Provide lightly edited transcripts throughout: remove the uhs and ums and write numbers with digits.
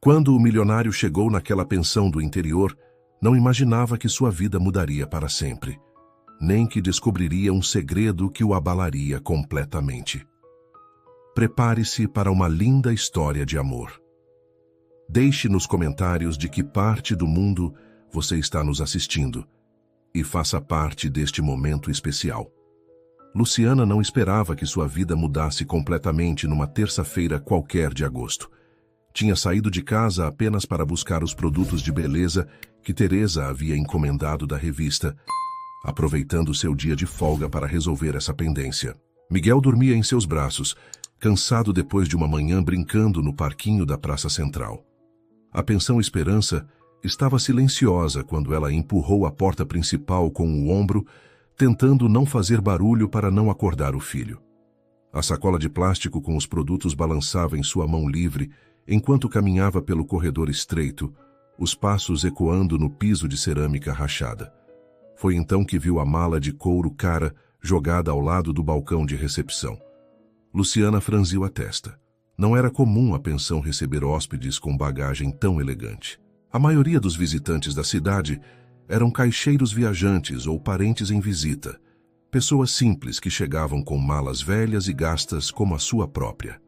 Quando o milionário chegou naquela pensão do interior, não imaginava que sua vida mudaria para sempre, nem que descobriria um segredo que o abalaria completamente. Prepare-se para uma linda história de amor. Deixe nos comentários de que parte do mundo você está nos assistindo e faça parte deste momento especial. Luciana não esperava que sua vida mudasse completamente numa terça-feira qualquer de agosto. Tinha saído de casa apenas para buscar os produtos de beleza que Teresa havia encomendado da revista, aproveitando seu dia de folga para resolver essa pendência. Miguel dormia em seus braços, cansado depois de uma manhã brincando no parquinho da Praça Central. A pensão Esperança estava silenciosa quando ela empurrou a porta principal com o ombro, tentando não fazer barulho para não acordar o filho. A sacola de plástico com os produtos balançava em sua mão livre, enquanto caminhava pelo corredor estreito, os passos ecoando no piso de cerâmica rachada. Foi então que viu a mala de couro cara jogada ao lado do balcão de recepção. Luciana franziu a testa. Não era comum a pensão receber hóspedes com bagagem tão elegante. A maioria dos visitantes da cidade eram caixeiros viajantes ou parentes em visita, pessoas simples que chegavam com malas velhas e gastas como a sua própria.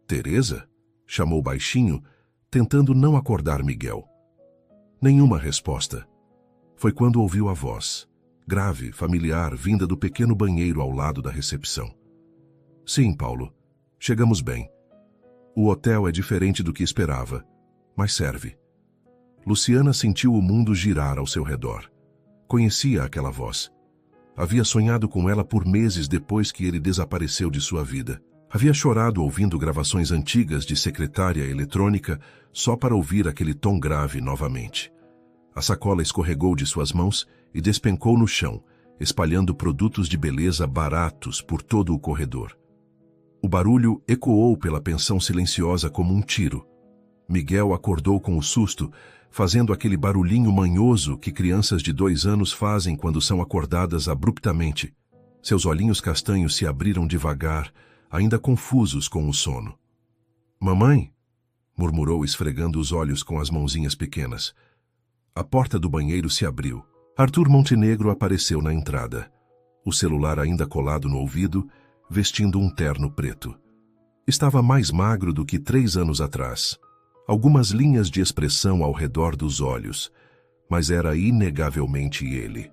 Teresa? Chamou baixinho, tentando não acordar Miguel. Nenhuma resposta. Foi quando ouviu a voz, grave, familiar, vinda do pequeno banheiro ao lado da recepção. Sim, Paulo. Chegamos bem. O hotel é diferente do que esperava, mas serve. Luciana sentiu o mundo girar ao seu redor. Conhecia aquela voz. Havia sonhado com ela por meses depois que ele desapareceu de sua vida. Havia chorado ouvindo gravações antigas de secretária eletrônica só para ouvir aquele tom grave novamente. A sacola escorregou de suas mãos e despencou no chão, espalhando produtos de beleza baratos por todo o corredor. O barulho ecoou pela pensão silenciosa como um tiro. Miguel acordou com o susto, fazendo aquele barulhinho manhoso que crianças de 2 anos fazem quando são acordadas abruptamente. Seus olhinhos castanhos se abriram devagar, ainda confusos com o sono. "Mamãe?", murmurou esfregando os olhos com as mãozinhas pequenas. A porta do banheiro se abriu. Arthur Montenegro apareceu na entrada, o celular ainda colado no ouvido, vestindo um terno preto. Estava mais magro do que 3 anos atrás. Algumas linhas de expressão ao redor dos olhos, mas era inegavelmente ele.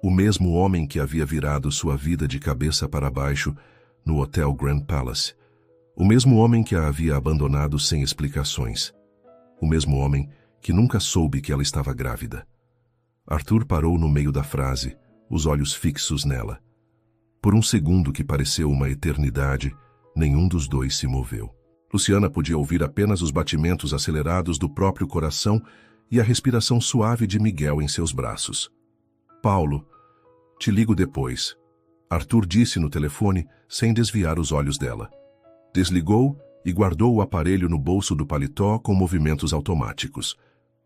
O mesmo homem que havia virado sua vida de cabeça para baixo no Hotel Grand Palace. O mesmo homem que a havia abandonado sem explicações. O mesmo homem que nunca soube que ela estava grávida. Arthur parou no meio da frase, os olhos fixos nela. Por um segundo que pareceu uma eternidade, nenhum dos dois se moveu. Luciana podia ouvir apenas os batimentos acelerados do próprio coração e a respiração suave de Miguel em seus braços. "Paulo, te ligo depois", Arthur disse no telefone, sem desviar os olhos dela. Desligou e guardou o aparelho no bolso do paletó com movimentos automáticos.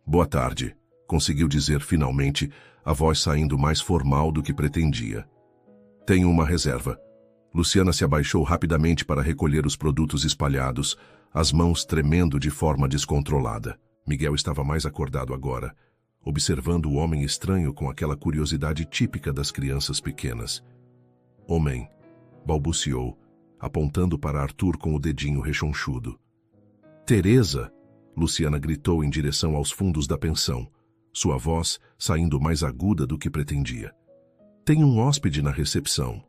"Boa tarde", conseguiu dizer finalmente, a voz saindo mais formal do que pretendia. "Tenho uma reserva." Luciana se abaixou rapidamente para recolher os produtos espalhados, as mãos tremendo de forma descontrolada. Miguel estava mais acordado agora, observando o homem estranho com aquela curiosidade típica das crianças pequenas. "Homem", balbuciou, apontando para Arthur com o dedinho rechonchudo. "Teresa", Luciana gritou em direção aos fundos da pensão, sua voz saindo mais aguda do que pretendia. "Tem um hóspede na recepção."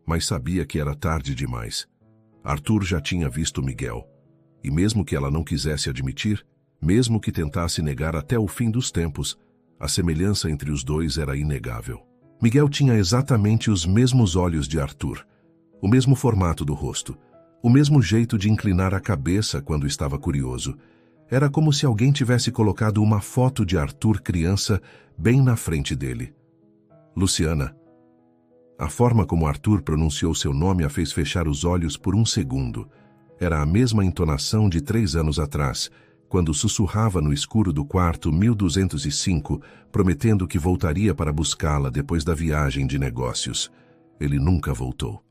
Mas sabia que era tarde demais. Arthur já tinha visto Miguel. E mesmo que ela não quisesse admitir, mesmo que tentasse negar até o fim dos tempos, a semelhança entre os dois era inegável. Miguel tinha exatamente os mesmos olhos de Arthur, o mesmo formato do rosto, o mesmo jeito de inclinar a cabeça quando estava curioso. Era como se alguém tivesse colocado uma foto de Arthur criança bem na frente dele. "Luciana." A forma como Arthur pronunciou seu nome a fez fechar os olhos por um segundo. Era a mesma entonação de 3 anos atrás, quando sussurrava no escuro do quarto 1205, prometendo que voltaria para buscá-la depois da viagem de negócios. Ele nunca voltou.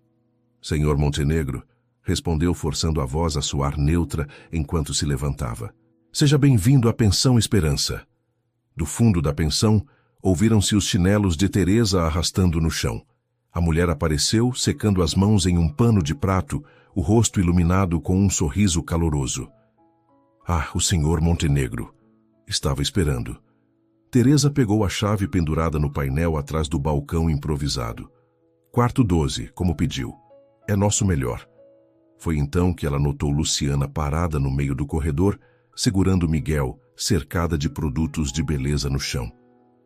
"Senhor Montenegro", respondeu forçando a voz a soar neutra enquanto se levantava. Seja bem-vindo à Pensão Esperança. Do fundo da pensão, ouviram-se os chinelos de Teresa arrastando no chão. A mulher apareceu, secando as mãos em um pano de prato, o rosto iluminado com um sorriso caloroso. Ah, o senhor Montenegro. Estava esperando. Teresa pegou a chave pendurada no painel atrás do balcão improvisado. Quarto 12, como pediu. É nosso melhor. Foi então que ela notou Luciana parada no meio do corredor, segurando Miguel, cercada de produtos de beleza no chão.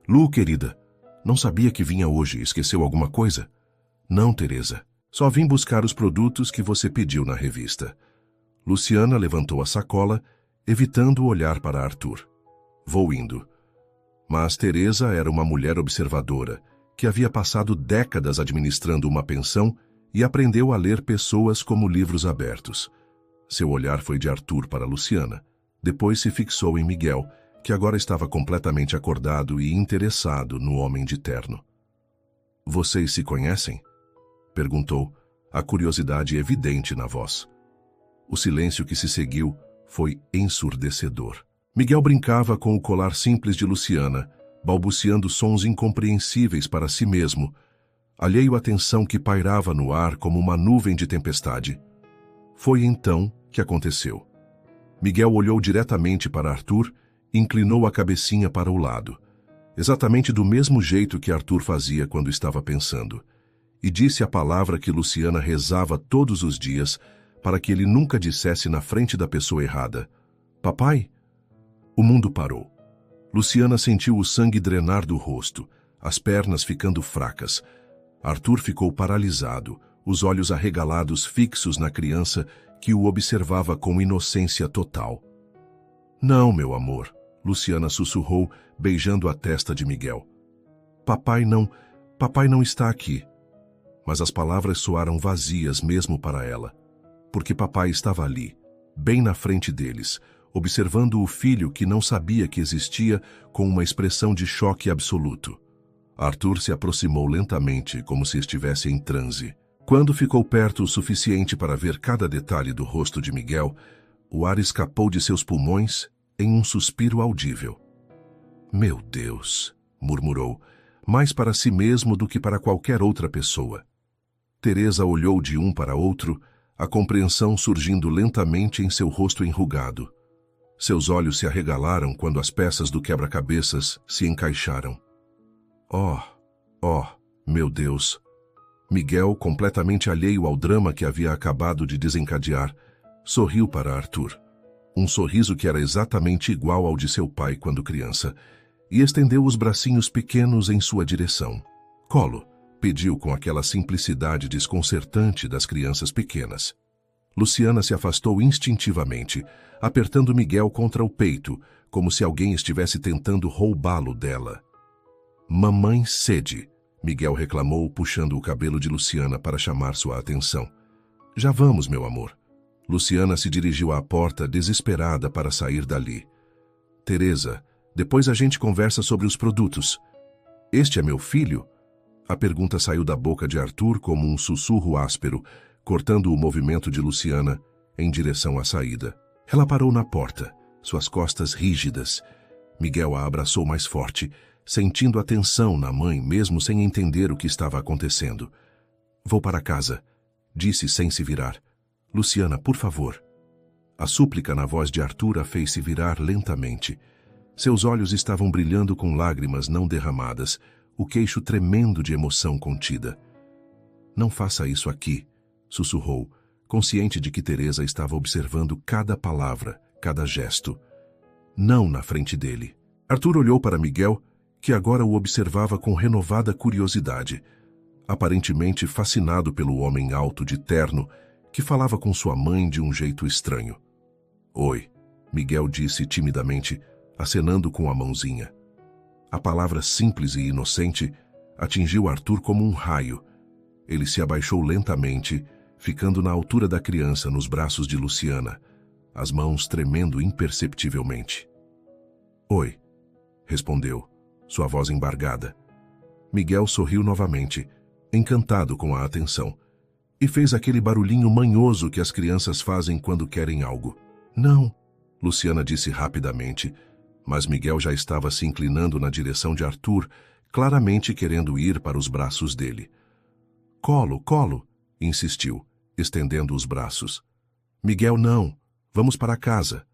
Lu, querida, não sabia que vinha hoje. Esqueceu alguma coisa? Não, Teresa. Só vim buscar os produtos que você pediu na revista. Luciana levantou a sacola, evitando olhar para Arthur. Vou indo. Mas Teresa era uma mulher observadora, que havia passado décadas administrando uma pensão e aprendeu a ler pessoas como livros abertos. Seu olhar foi de Arthur para Luciana. Depois se fixou em Miguel, que agora estava completamente acordado e interessado no homem de terno. Vocês se conhecem? Perguntou, a curiosidade evidente na voz. O silêncio que se seguiu foi ensurdecedor. Miguel brincava com o colar simples de Luciana, balbuciando sons incompreensíveis para si mesmo, alheio à tensão que pairava no ar como uma nuvem de tempestade. Foi então que aconteceu. Miguel olhou diretamente para Arthur e inclinou a cabecinha para o lado, exatamente do mesmo jeito que Arthur fazia quando estava pensando, e disse a palavra que Luciana rezava todos os dias para que ele nunca dissesse na frente da pessoa errada. Papai? O mundo parou. Luciana sentiu o sangue drenar do rosto, as pernas ficando fracas. Arthur ficou paralisado, os olhos arregalados fixos na criança que o observava com inocência total. Não, meu amor, Luciana sussurrou, beijando a testa de Miguel. Papai não está aqui. Mas as palavras soaram vazias mesmo para ela, porque papai estava ali, bem na frente deles, observando o filho que não sabia que existia com uma expressão de choque absoluto. Arthur se aproximou lentamente, como se estivesse em transe. Quando ficou perto o suficiente para ver cada detalhe do rosto de Miguel, o ar escapou de seus pulmões em um suspiro audível. Meu Deus, murmurou, mais para si mesmo do que para qualquer outra pessoa. Teresa olhou de um para outro, a compreensão surgindo lentamente em seu rosto enrugado. Seus olhos se arregalaram quando as peças do quebra-cabeças se encaixaram. Oh, meu Deus! Miguel, completamente alheio ao drama que havia acabado de desencadear, sorriu para Arthur. Um sorriso que era exatamente igual ao de seu pai quando criança, e estendeu os bracinhos pequenos em sua direção. Colo, pediu com aquela simplicidade desconcertante das crianças pequenas. Luciana se afastou instintivamente, apertando Miguel contra o peito, como se alguém estivesse tentando roubá-lo dela. Mamãe cede, Miguel reclamou, puxando o cabelo de Luciana para chamar sua atenção. Já vamos, meu amor. Luciana se dirigiu à porta, desesperada para sair dali. Teresa, depois a gente conversa sobre os produtos. Este é meu filho? A pergunta saiu da boca de Arthur como um sussurro áspero, cortando o movimento de Luciana em direção à saída. Ela parou na porta, suas costas rígidas. Miguel a abraçou mais forte, sentindo a tensão na mãe mesmo sem entender o que estava acontecendo. Vou para casa, disse sem se virar. Luciana, por favor. A súplica na voz de Arthur a fez se virar lentamente. Seus olhos estavam brilhando com lágrimas não derramadas, o queixo tremendo de emoção contida. Não faça isso aqui, sussurrou, consciente de que Teresa estava observando cada palavra, cada gesto. Não na frente dele. Arthur olhou para Miguel, que agora o observava com renovada curiosidade, aparentemente fascinado pelo homem alto de terno que falava com sua mãe de um jeito estranho. Oi, Miguel disse timidamente, acenando com a mãozinha. A palavra simples e inocente atingiu Arthur como um raio. Ele se abaixou lentamente, ficando na altura da criança nos braços de Luciana, as mãos tremendo imperceptivelmente. Oi, respondeu, sua voz embargada. Miguel sorriu novamente, encantado com a atenção, e fez aquele barulhinho manhoso que as crianças fazem quando querem algo. Não, Luciana disse rapidamente, mas Miguel já estava se inclinando na direção de Arthur, claramente querendo ir para os braços dele. Colo, colo, insistiu, estendendo os braços. Miguel, não. Vamos para casa.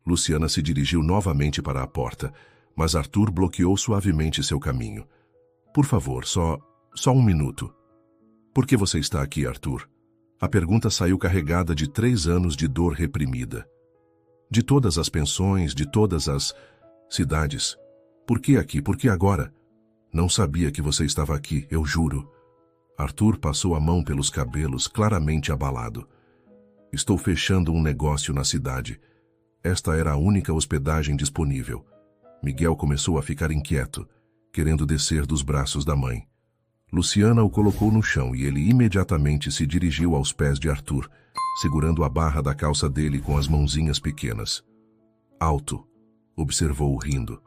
Luciana se dirigiu novamente para a porta, mas Arthur bloqueou suavemente seu caminho. Por favor, só um minuto. Por que você está aqui, Arthur? A pergunta saiu carregada de 3 anos de dor reprimida. De todas as pensões, de todas as cidades. Por que aqui? Por que agora? Não sabia que você estava aqui, eu juro. Arthur passou a mão pelos cabelos, claramente abalado. Estou fechando um negócio na cidade. Esta era a única hospedagem disponível. Miguel começou a ficar inquieto, querendo descer dos braços da mãe. Luciana o colocou no chão e ele imediatamente se dirigiu aos pés de Arthur, segurando a barra da calça dele com as mãozinhas pequenas. Alto, observou-o rindo.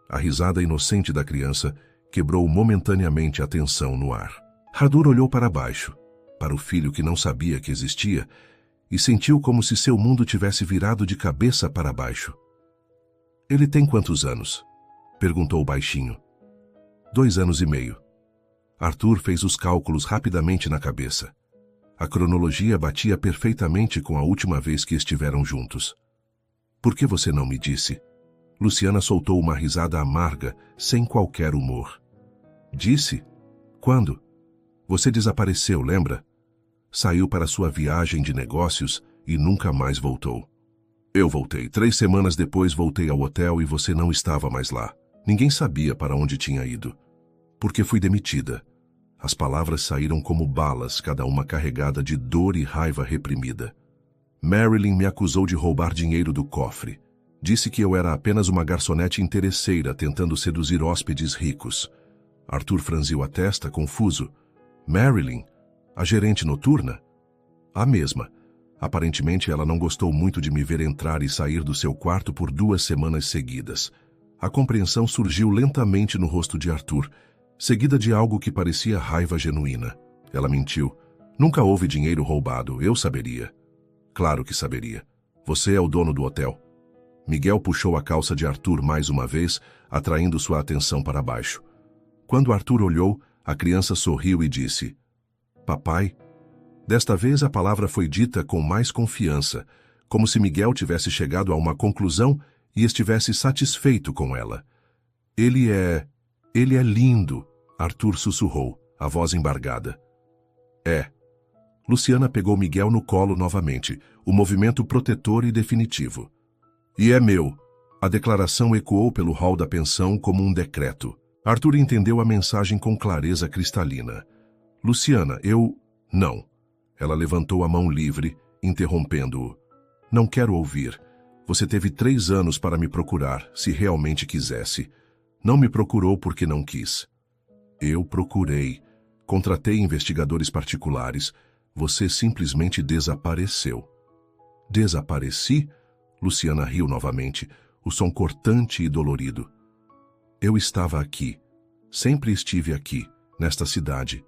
A risada inocente da criança quebrou momentaneamente a tensão no ar. Arthur olhou para baixo, para o filho que não sabia que existia, e sentiu como se seu mundo tivesse virado de cabeça para baixo. Ele tem quantos anos? Perguntou baixinho. 2 anos e meio. Arthur fez os cálculos rapidamente na cabeça. A cronologia batia perfeitamente com a última vez que estiveram juntos. Por que você não me disse? Luciana soltou uma risada amarga, sem qualquer humor. Disse? Quando? Você desapareceu, lembra? Saiu para sua viagem de negócios e nunca mais voltou. Eu voltei. 3 semanas depois voltei ao hotel e você não estava mais lá. Ninguém sabia para onde tinha ido. Porque fui demitida. As palavras saíram como balas, cada uma carregada de dor e raiva reprimida. Marilyn me acusou de roubar dinheiro do cofre. Disse que eu era apenas uma garçonete interesseira tentando seduzir hóspedes ricos. Arthur franziu a testa, confuso. Marilyn? A gerente noturna? A mesma. Aparentemente ela não gostou muito de me ver entrar e sair do seu quarto por 2 semanas seguidas. A compreensão surgiu lentamente no rosto de Arthur, seguida de algo que parecia raiva genuína. Ela mentiu. Nunca houve dinheiro roubado, eu saberia. Claro que saberia. Você é o dono do hotel. Miguel puxou a calça de Arthur mais uma vez, atraindo sua atenção para baixo. Quando Arthur olhou, a criança sorriu e disse: Papai? Desta vez a palavra foi dita com mais confiança, como se Miguel tivesse chegado a uma conclusão e estivesse satisfeito com ela. Ele é lindo, Arthur sussurrou, a voz embargada. É. Luciana pegou Miguel no colo novamente, o movimento protetor e definitivo. E é meu. A declaração ecoou pelo hall da pensão como um decreto. Arthur entendeu a mensagem com clareza cristalina. Luciana, Não. Ela levantou a mão livre, interrompendo-o. Não quero ouvir. Você teve 3 anos para me procurar, se realmente quisesse. Não me procurou porque não quis. Eu procurei. Contratei investigadores particulares. Você simplesmente desapareceu. Desapareci? Luciana riu novamente, o som cortante e dolorido. Eu estava aqui. Sempre estive aqui, nesta cidade.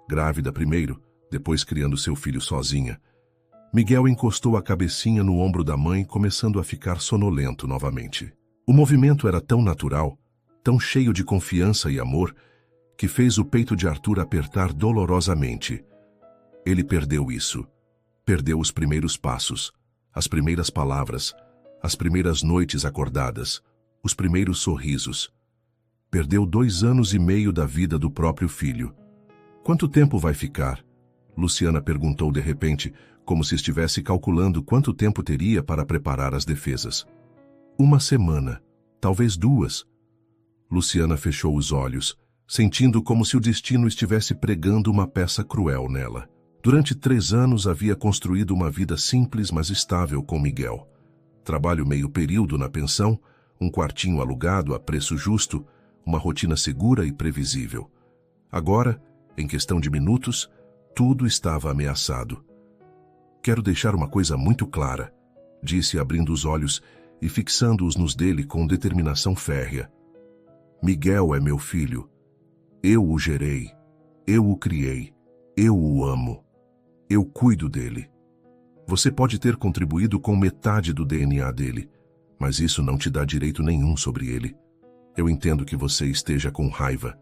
Grávida primeiro, depois criando seu filho sozinha. Miguel encostou a cabecinha no ombro da mãe, começando a ficar sonolento novamente. O movimento era tão natural, tão cheio de confiança e amor, que fez o peito de Arthur apertar dolorosamente. Ele perdeu isso. Perdeu os primeiros passos, as primeiras palavras, as primeiras noites acordadas, os primeiros sorrisos. Perdeu 2 anos e meio da vida do próprio filho. Quanto tempo vai ficar? Luciana perguntou de repente, como se estivesse calculando quanto tempo teria para preparar as defesas. 1 semana, talvez 2. Luciana fechou os olhos, sentindo como se o destino estivesse pregando uma peça cruel nela. Durante 3 anos havia construído uma vida simples, mas estável com Miguel. Trabalho meio período na pensão, um quartinho alugado a preço justo, uma rotina segura e previsível. Agora, em questão de minutos, tudo estava ameaçado. Quero deixar uma coisa muito clara, disse abrindo os olhos e fixando-os nos dele com determinação férrea. Miguel é meu filho. Eu o gerei. Eu o criei. Eu o amo. Eu cuido dele. Você pode ter contribuído com metade do DNA dele, Mas isso não te dá direito nenhum sobre ele. Eu entendo que você esteja com raiva.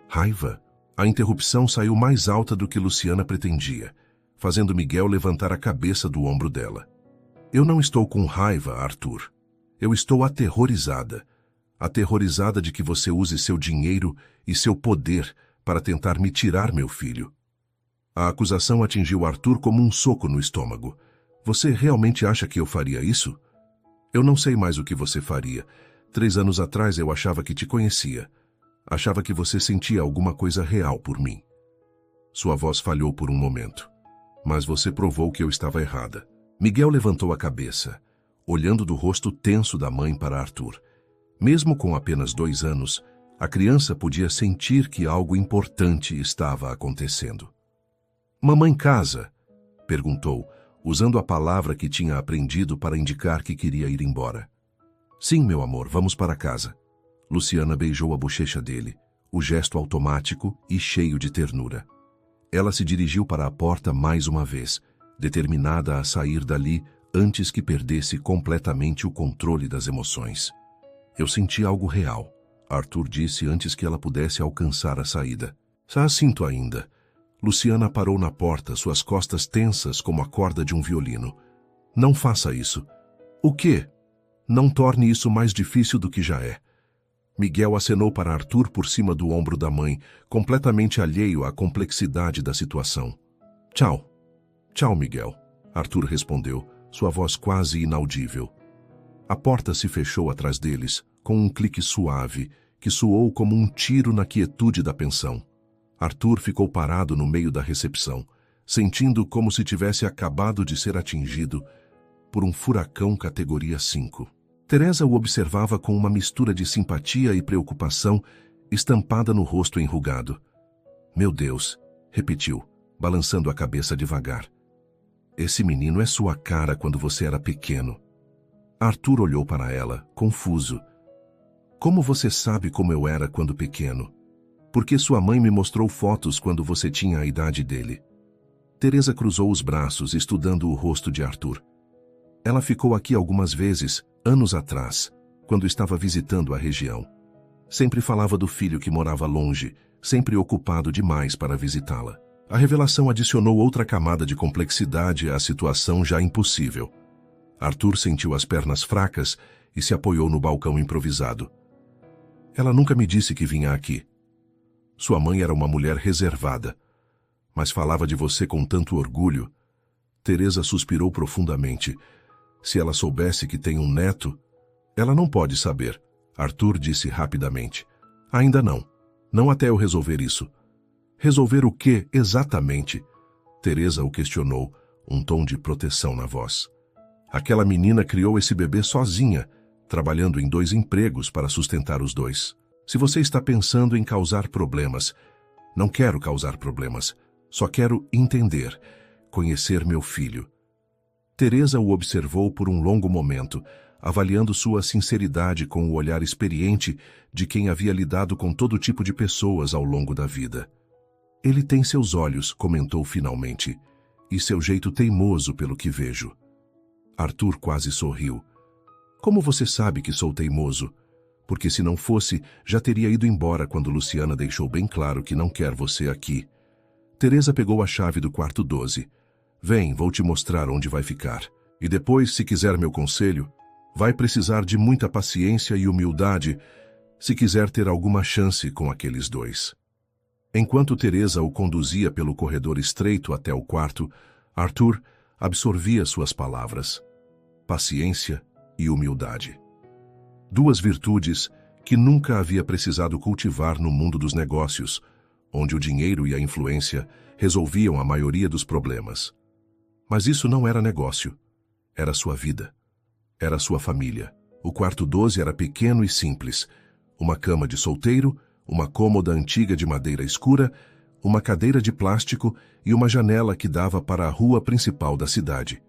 Raiva? A interrupção saiu mais alta do que Luciana pretendia, fazendo Miguel levantar a cabeça do ombro dela. Eu não estou com raiva, Arthur. Eu estou aterrorizada. Aterrorizada de que você use seu dinheiro e seu poder para tentar me tirar meu filho. A acusação atingiu Arthur como um soco no estômago. Você realmente acha que eu faria isso? Eu não sei mais o que você faria. 3 anos atrás eu achava que te conhecia. Achava que você sentia alguma coisa real por mim. Sua voz falhou por um momento. Mas você provou que eu estava errada. Miguel levantou a cabeça, olhando do rosto tenso da mãe para Arthur. Mesmo com apenas 2 anos, a criança podia sentir que algo importante estava acontecendo. Mamãe casa? Perguntou, usando a palavra que tinha aprendido para indicar que queria ir embora. Sim, meu amor, vamos para casa. Luciana beijou a bochecha dele, o gesto automático e cheio de ternura. Ela se dirigiu para a porta mais uma vez, determinada a sair dali antes que perdesse completamente o controle das emoções. Eu senti algo real, Arthur disse antes que ela pudesse alcançar a saída. Sinto ainda. Luciana parou na porta, suas costas tensas como a corda de um violino. Não faça isso. O quê? Não torne isso mais difícil do que já é. Miguel acenou para Arthur por cima do ombro da mãe, completamente alheio à complexidade da situação. Tchau. Tchau, Miguel. Arthur respondeu, sua voz quase inaudível. A porta se fechou atrás deles, com um clique suave, que soou como um tiro na quietude da pensão. Arthur ficou parado no meio da recepção, sentindo como se tivesse acabado de ser atingido por um furacão categoria 5. Teresa o observava com uma mistura de simpatia e preocupação estampada no rosto enrugado. Meu Deus, repetiu, balançando a cabeça devagar. Esse menino é sua cara quando você era pequeno. Arthur olhou para ela, confuso. Como você sabe como eu era quando pequeno? Porque sua mãe me mostrou fotos quando você tinha a idade dele. Teresa cruzou os braços, estudando o rosto de Arthur. Ela ficou aqui algumas vezes, anos atrás, quando estava visitando a região. Sempre falava do filho que morava longe, sempre ocupado demais para visitá-la. A revelação adicionou outra camada de complexidade à situação já impossível. Arthur sentiu as pernas fracas e se apoiou no balcão improvisado. Ela nunca me disse que vinha aqui. Sua mãe era uma mulher reservada, mas falava de você com tanto orgulho. Teresa suspirou profundamente. Se ela soubesse que tem um neto... Ela não pode saber, Arthur disse rapidamente. Ainda não. Não até eu resolver isso. Resolver o quê, exatamente? Teresa o questionou, um tom de proteção na voz. Aquela menina criou esse bebê sozinha, trabalhando em 2 empregos para sustentar os 2. Se você está pensando em causar problemas, não quero causar problemas, só quero entender, conhecer meu filho. Teresa o observou por um longo momento, avaliando sua sinceridade com o olhar experiente de quem havia lidado com todo tipo de pessoas ao longo da vida. Ele tem seus olhos, comentou finalmente, e seu jeito teimoso pelo que vejo. Arthur quase sorriu. Como você sabe que sou teimoso? Porque se não fosse, já teria ido embora quando Luciana deixou bem claro que não quer você aqui. Teresa pegou a chave do quarto 12. Vem, vou te mostrar onde vai ficar. E depois, se quiser meu conselho, vai precisar de muita paciência e humildade se quiser ter alguma chance com aqueles 2. Enquanto Teresa o conduzia pelo corredor estreito até o quarto, Arthur absorvia suas palavras. Paciência e humildade. 2 virtudes que nunca havia precisado cultivar no mundo dos negócios, onde o dinheiro e a influência resolviam a maioria dos problemas. Mas isso não era negócio. Era sua vida. Era sua família. O quarto 12 era pequeno e simples. Uma cama de solteiro, uma cômoda antiga de madeira escura, uma cadeira de plástico e uma janela que dava para a rua principal da cidade.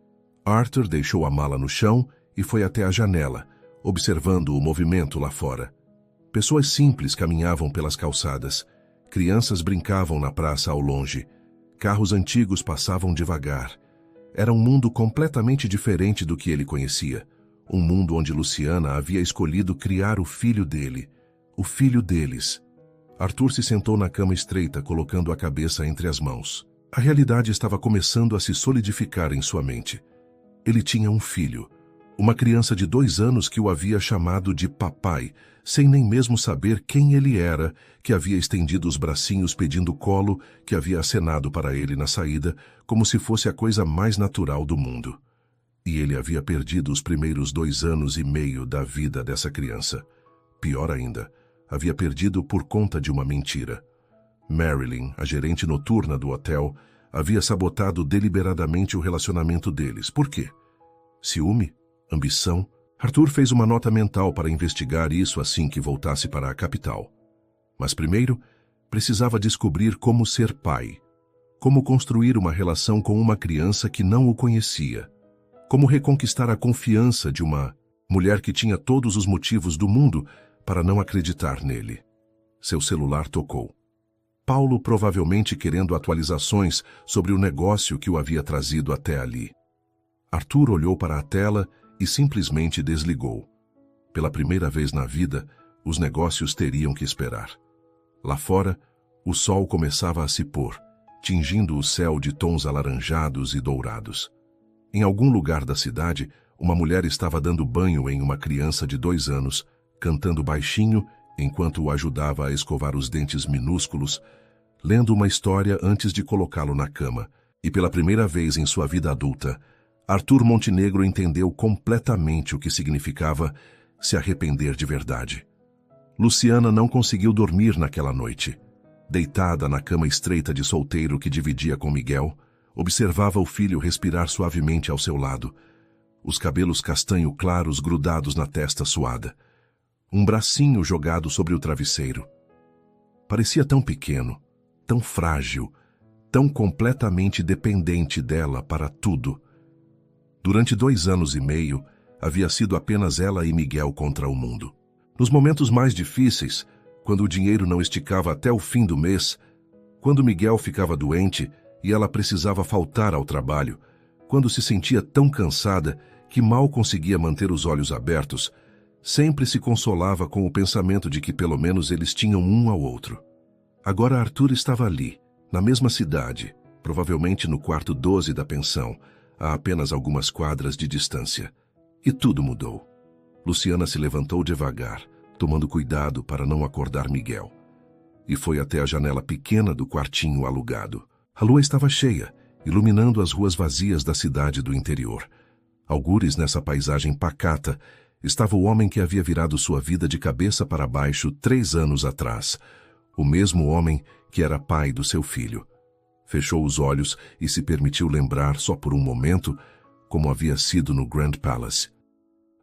Arthur deixou a mala no chão e foi até a janela, observando o movimento lá fora. Pessoas simples caminhavam pelas calçadas. Crianças brincavam na praça ao longe. Carros antigos passavam devagar. Era um mundo completamente diferente do que ele conhecia. um mundo onde Luciana havia escolhido criar o filho dele, o filho deles. Arthur se sentou na cama estreita, colocando a cabeça entre as mãos. A realidade estava começando a se solidificar em sua mente. Ele tinha um filho, uma criança de 2 anos que o havia chamado de papai, sem nem mesmo saber quem ele era, que havia estendido os bracinhos pedindo colo, que havia acenado para ele na saída, como se fosse a coisa mais natural do mundo. E ele havia perdido os primeiros 2 anos e meio da vida dessa criança. Pior ainda, havia perdido por conta de uma mentira. Marilyn, a gerente noturna do hotel, havia sabotado deliberadamente o relacionamento deles. Por quê? Ciúme? Ambição? Arthur fez uma nota mental para investigar isso assim que voltasse para a capital. Mas primeiro, precisava descobrir como ser pai. Como construir uma relação com uma criança que não o conhecia. Como reconquistar a confiança de uma mulher que tinha todos os motivos do mundo para não acreditar nele. Seu celular tocou. Paulo provavelmente querendo atualizações sobre o negócio que o havia trazido até ali. Arthur olhou para a tela e simplesmente desligou. Pela primeira vez na vida, os negócios teriam que esperar. Lá fora, o sol começava a se pôr, tingindo o céu de tons alaranjados e dourados. Em algum lugar da cidade, uma mulher estava dando banho em uma criança de 2 anos, cantando baixinho enquanto o ajudava a escovar os dentes minúsculos, lendo uma história antes de colocá-lo na cama. E pela primeira vez em sua vida adulta, Arthur Montenegro entendeu completamente o que significava se arrepender de verdade. Luciana não conseguiu dormir naquela noite. Deitada na cama estreita de solteiro que dividia com Miguel, observava o filho respirar suavemente ao seu lado, os cabelos castanho claros grudados na testa suada, um bracinho jogado sobre o travesseiro. Parecia tão pequeno, tão frágil, tão completamente dependente dela para tudo. Durante 2 anos e meio, havia sido apenas ela e Miguel contra o mundo. Nos momentos mais difíceis, quando o dinheiro não esticava até o fim do mês, quando Miguel ficava doente e ela precisava faltar ao trabalho, quando se sentia tão cansada que mal conseguia manter os olhos abertos, sempre se consolava com o pensamento de que pelo menos eles tinham um ao outro. Agora Arthur estava ali, na mesma cidade, provavelmente no quarto 12 da pensão, a apenas algumas quadras de distância. E tudo mudou. Luciana se levantou devagar, tomando cuidado para não acordar Miguel, e foi até a janela pequena do quartinho alugado. A lua estava cheia, iluminando as ruas vazias da cidade do interior. Algures nessa paisagem pacata estava o homem que havia virado sua vida de cabeça para baixo 3 anos atrás, o mesmo homem que era pai do seu filho. Fechou os olhos e se permitiu lembrar, só por um momento, como havia sido no Grand Palace.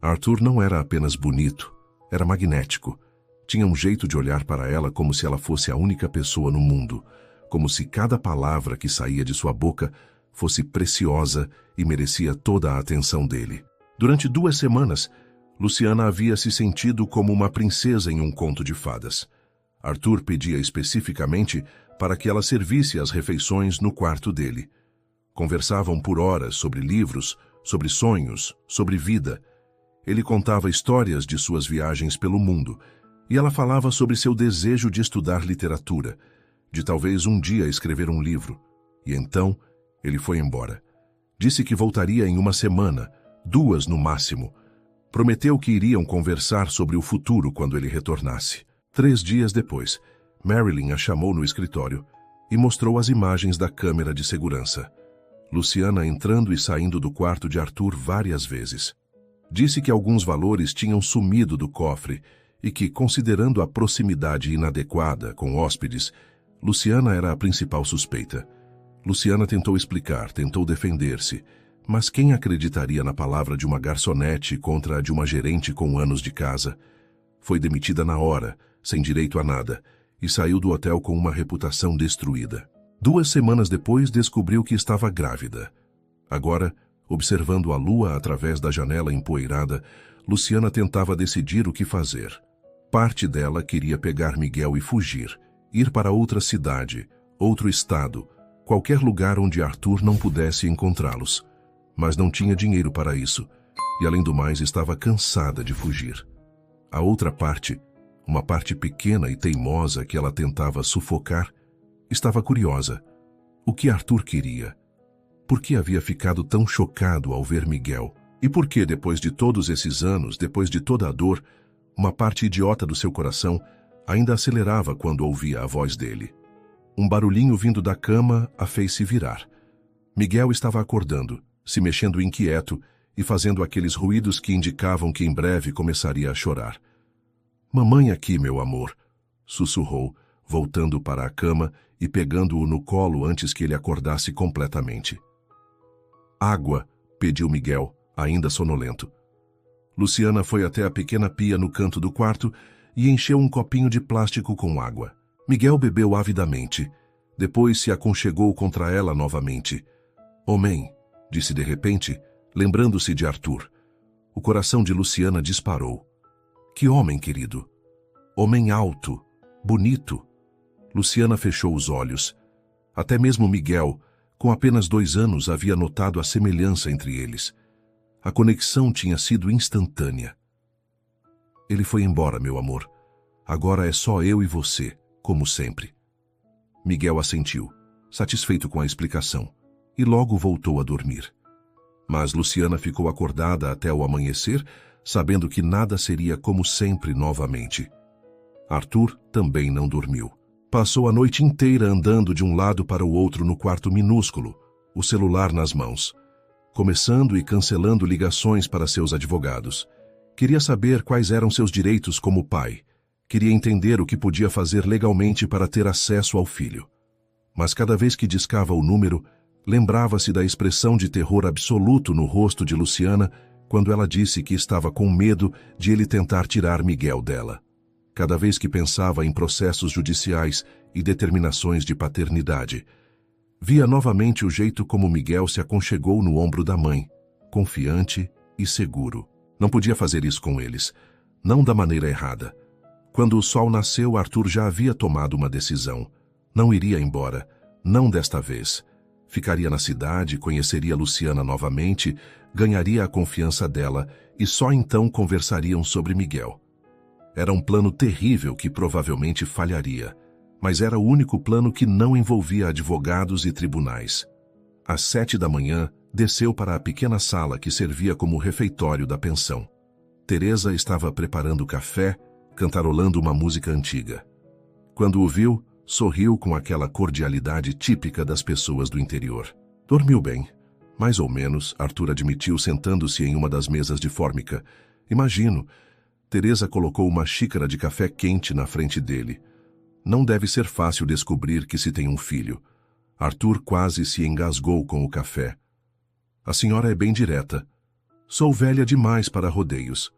Arthur não era apenas bonito, era magnético. Tinha um jeito de olhar para ela como se ela fosse a única pessoa no mundo, como se cada palavra que saía de sua boca fosse preciosa e merecia toda a atenção dele. Durante 2 semanas, Luciana havia se sentido como uma princesa em um conto de fadas. Arthur pedia especificamente para que ela servisse as refeições no quarto dele. Conversavam por horas sobre livros, sobre sonhos, sobre vida. Ele contava histórias de suas viagens pelo mundo, e ela falava sobre seu desejo de estudar literatura, de talvez um dia escrever um livro. E então, ele foi embora. Disse que voltaria em 1 semana, 2 no máximo. Prometeu que iriam conversar sobre o futuro quando ele retornasse. 3 dias depois, Marilyn a chamou no escritório e mostrou as imagens da câmera de segurança. Luciana entrando e saindo do quarto de Arthur várias vezes. Disse que alguns valores tinham sumido do cofre e que, considerando a proximidade inadequada com hóspedes, Luciana era a principal suspeita. Luciana tentou explicar, tentou defender-se, mas quem acreditaria na palavra de uma garçonete contra a de uma gerente com anos de casa? Foi demitida na hora, sem direito a nada, e saiu do hotel com uma reputação destruída. 2 semanas depois, descobriu que estava grávida. Agora, observando a lua através da janela empoeirada, Luciana tentava decidir o que fazer. Parte dela queria pegar Miguel e fugir, ir para outra cidade, outro estado, qualquer lugar onde Arthur não pudesse encontrá-los. Mas não tinha dinheiro para isso. e, além do mais, estava cansada de fugir. A outra parte, uma parte pequena e teimosa que ela tentava sufocar, estava curiosa. O que Arthur queria? Por que havia ficado tão chocado ao ver Miguel? E por que, depois de todos esses anos, depois de toda a dor, uma parte idiota do seu coração ainda acelerava quando ouvia a voz dele? Um barulhinho vindo da cama a fez se virar. Miguel estava acordando, se mexendo inquieto e fazendo aqueles ruídos que indicavam que em breve começaria a chorar. "Mamãe aqui, meu amor", sussurrou, voltando para a cama e pegando-o no colo antes que ele acordasse completamente. "Água", pediu Miguel, ainda sonolento. Luciana foi até a pequena pia no canto do quarto e encheu um copinho de plástico com água. Miguel bebeu avidamente. Depois se aconchegou contra ela novamente. "Homem", disse de repente, lembrando-se de Arthur. O coração de Luciana disparou. "Que homem, querido?" "Homem alto, bonito." Luciana fechou os olhos. Até mesmo Miguel, com apenas 2 anos, havia notado a semelhança entre eles. A conexão tinha sido instantânea. "Ele foi embora, meu amor. Agora é só eu e você, como sempre." Miguel assentiu, satisfeito com a explicação, e logo voltou a dormir. Mas Luciana ficou acordada até o amanhecer, sabendo que nada seria como sempre novamente. Arthur também não dormiu. Passou a noite inteira andando de um lado para o outro no quarto minúsculo, o celular nas mãos, começando e cancelando ligações para seus advogados. Queria saber quais eram seus direitos como pai. Queria entender o que podia fazer legalmente para ter acesso ao filho. Mas cada vez que discava o número, lembrava-se da expressão de terror absoluto no rosto de Luciana quando ela disse que estava com medo de ele tentar tirar Miguel dela. Cada vez que pensava em processos judiciais e determinações de paternidade, via novamente o jeito como Miguel se aconchegou no ombro da mãe, confiante e seguro. Não podia fazer isso com eles, não da maneira errada. Quando o sol nasceu, Arthur já havia tomado uma decisão. Não iria embora, não desta vez. Ficaria na cidade, conheceria Luciana novamente, ganharia a confiança dela e só então conversariam sobre Miguel. Era um plano terrível que provavelmente falharia, mas era o único plano que não envolvia advogados e tribunais. Às 7 da manhã, desceu para a pequena sala que servia como refeitório da pensão. Teresa estava preparando café, cantarolando uma música antiga. Quando o viu, sorriu com aquela cordialidade típica das pessoas do interior. "Dormiu bem?" "Mais ou menos", Arthur admitiu, sentando-se em uma das mesas de fórmica. "Imagino." Teresa colocou uma xícara de café quente na frente dele. Não deve ser fácil descobrir que se tem um filho. Arthur quase se engasgou com o café. "A senhora é bem direta." "Sou velha demais para rodeios."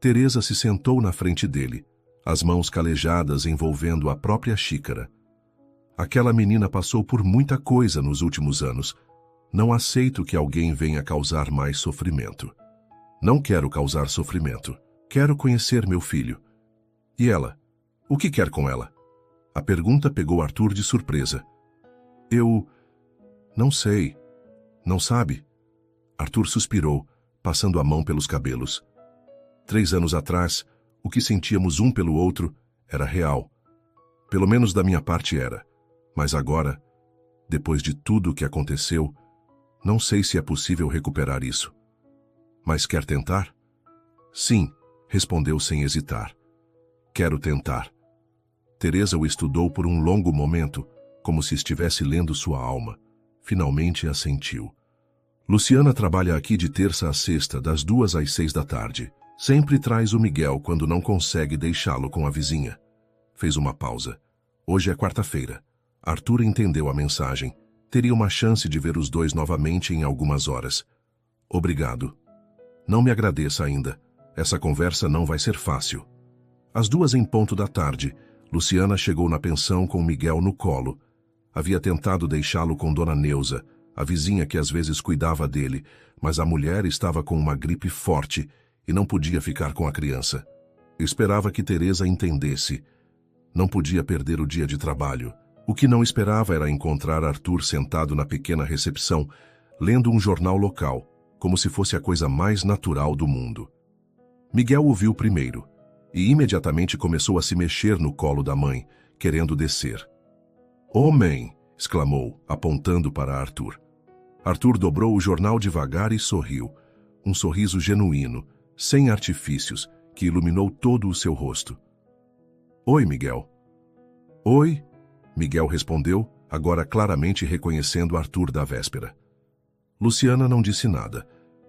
Teresa se sentou na frente dele, as mãos calejadas envolvendo a própria xícara. "Aquela menina passou por muita coisa nos últimos anos. Não aceito que alguém venha causar mais sofrimento." "Não quero causar sofrimento. Quero conhecer meu filho." "E ela? O que quer com ela?" A pergunta pegou Arthur de surpresa. "Eu... não sei. Não sabe?" Arthur suspirou, passando a mão pelos cabelos. 3 anos atrás, o que sentíamos um pelo outro era real. Pelo menos da minha parte era. Mas agora, depois de tudo o que aconteceu, não sei se é possível recuperar isso. "Mas quer tentar?" "Sim", respondeu sem hesitar. "Quero tentar." Teresa o estudou por um longo momento, como se estivesse lendo sua alma. Finalmente assentiu. "Luciana trabalha aqui de terça a sexta, das 2 às 6 da tarde. Sempre traz o Miguel quando não consegue deixá-lo com a vizinha." Fez uma pausa. "Hoje é quarta-feira." Arthur entendeu a mensagem. Teria uma chance de ver os dois novamente em algumas horas. "Obrigado." "Não me agradeça ainda. Essa conversa não vai ser fácil." Às 2 em ponto da tarde, Luciana chegou na pensão com Miguel no colo. Havia tentado deixá-lo com Dona Neuza, a vizinha que às vezes cuidava dele, mas a mulher estava com uma gripe forte e não podia ficar com a criança. Esperava que Teresa entendesse. Não podia perder o dia de trabalho. O que não esperava era encontrar Arthur sentado na pequena recepção, lendo um jornal local, como se fosse a coisa mais natural do mundo. Miguel o viu primeiro, e imediatamente começou a se mexer no colo da mãe, querendo descer. "Homem!" exclamou, apontando para Arthur. Arthur dobrou o jornal devagar e sorriu, um sorriso genuíno, sem artifícios, que iluminou todo o seu rosto. "Oi, Miguel." "Oi," Miguel respondeu, agora claramente reconhecendo Arthur da véspera. Luciana não disse nada.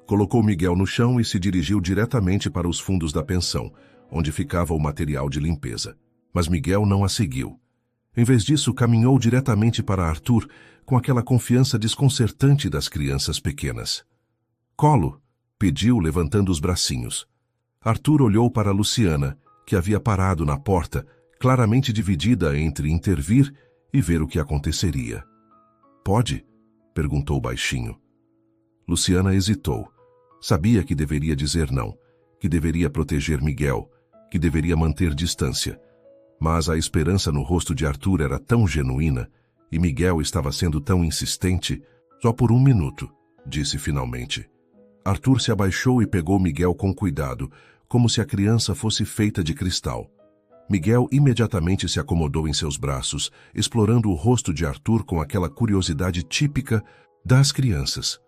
Colocou Miguel no chão e se dirigiu diretamente para os fundos da pensão, onde ficava o material de limpeza. Mas Miguel não a seguiu. Em vez disso, caminhou diretamente para Arthur com aquela confiança desconcertante das crianças pequenas. "Colo," pediu, levantando os bracinhos. Arthur olhou para Luciana, que havia parado na porta, claramente dividida entre intervir e ver o que aconteceria. "Pode?" perguntou baixinho. Luciana hesitou. Sabia que deveria dizer não, que deveria proteger Miguel, que deveria manter distância. Mas a esperança no rosto de Arthur era tão genuína, e Miguel estava sendo tão insistente. "Só por 1 minuto", disse finalmente. Arthur se abaixou e pegou Miguel com cuidado, como se a criança fosse feita de cristal. Miguel imediatamente se acomodou em seus braços, explorando o rosto de Arthur com aquela curiosidade típica das crianças.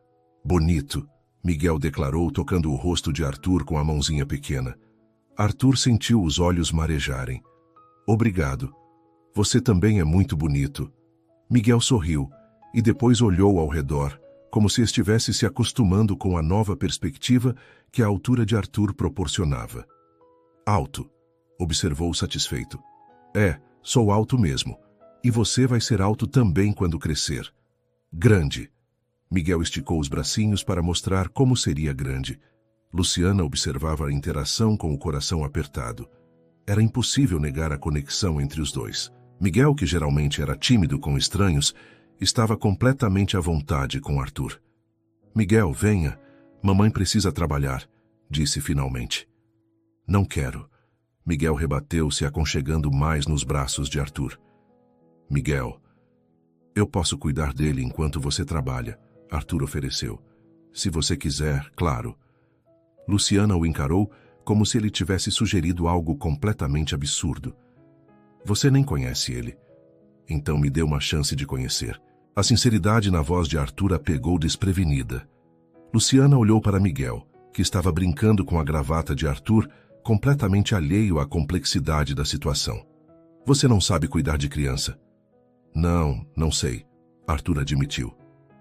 "Bonito", Miguel declarou, tocando o rosto de Arthur com a mãozinha pequena. Arthur sentiu os olhos marejarem. "Obrigado. Você também é muito bonito." Miguel sorriu e depois olhou ao redor, como se estivesse se acostumando com a nova perspectiva que a altura de Arthur proporcionava. "Alto", observou satisfeito. "É, sou alto mesmo. E você vai ser alto também quando crescer." "Grande." Miguel esticou os bracinhos para mostrar como seria grande. Luciana observava a interação com o coração apertado. Era impossível negar a conexão entre os dois. Miguel, que geralmente era tímido com estranhos, estava completamente à vontade com Arthur. "Miguel, venha. Mamãe precisa trabalhar", disse finalmente. "Não quero." Miguel rebateu, se aconchegando mais nos braços de Arthur. "Miguel, eu posso cuidar dele enquanto você trabalha", Arthur ofereceu. "Se você quiser, claro." Luciana o encarou como se ele tivesse sugerido algo completamente absurdo. "Você nem conhece ele. Então me dê uma chance de conhecer." A sinceridade na voz de Arthur a pegou desprevenida. Luciana olhou para Miguel, que estava brincando com a gravata de Arthur, completamente alheio à complexidade da situação. "Você não sabe cuidar de criança?" Não sei", Arthur admitiu.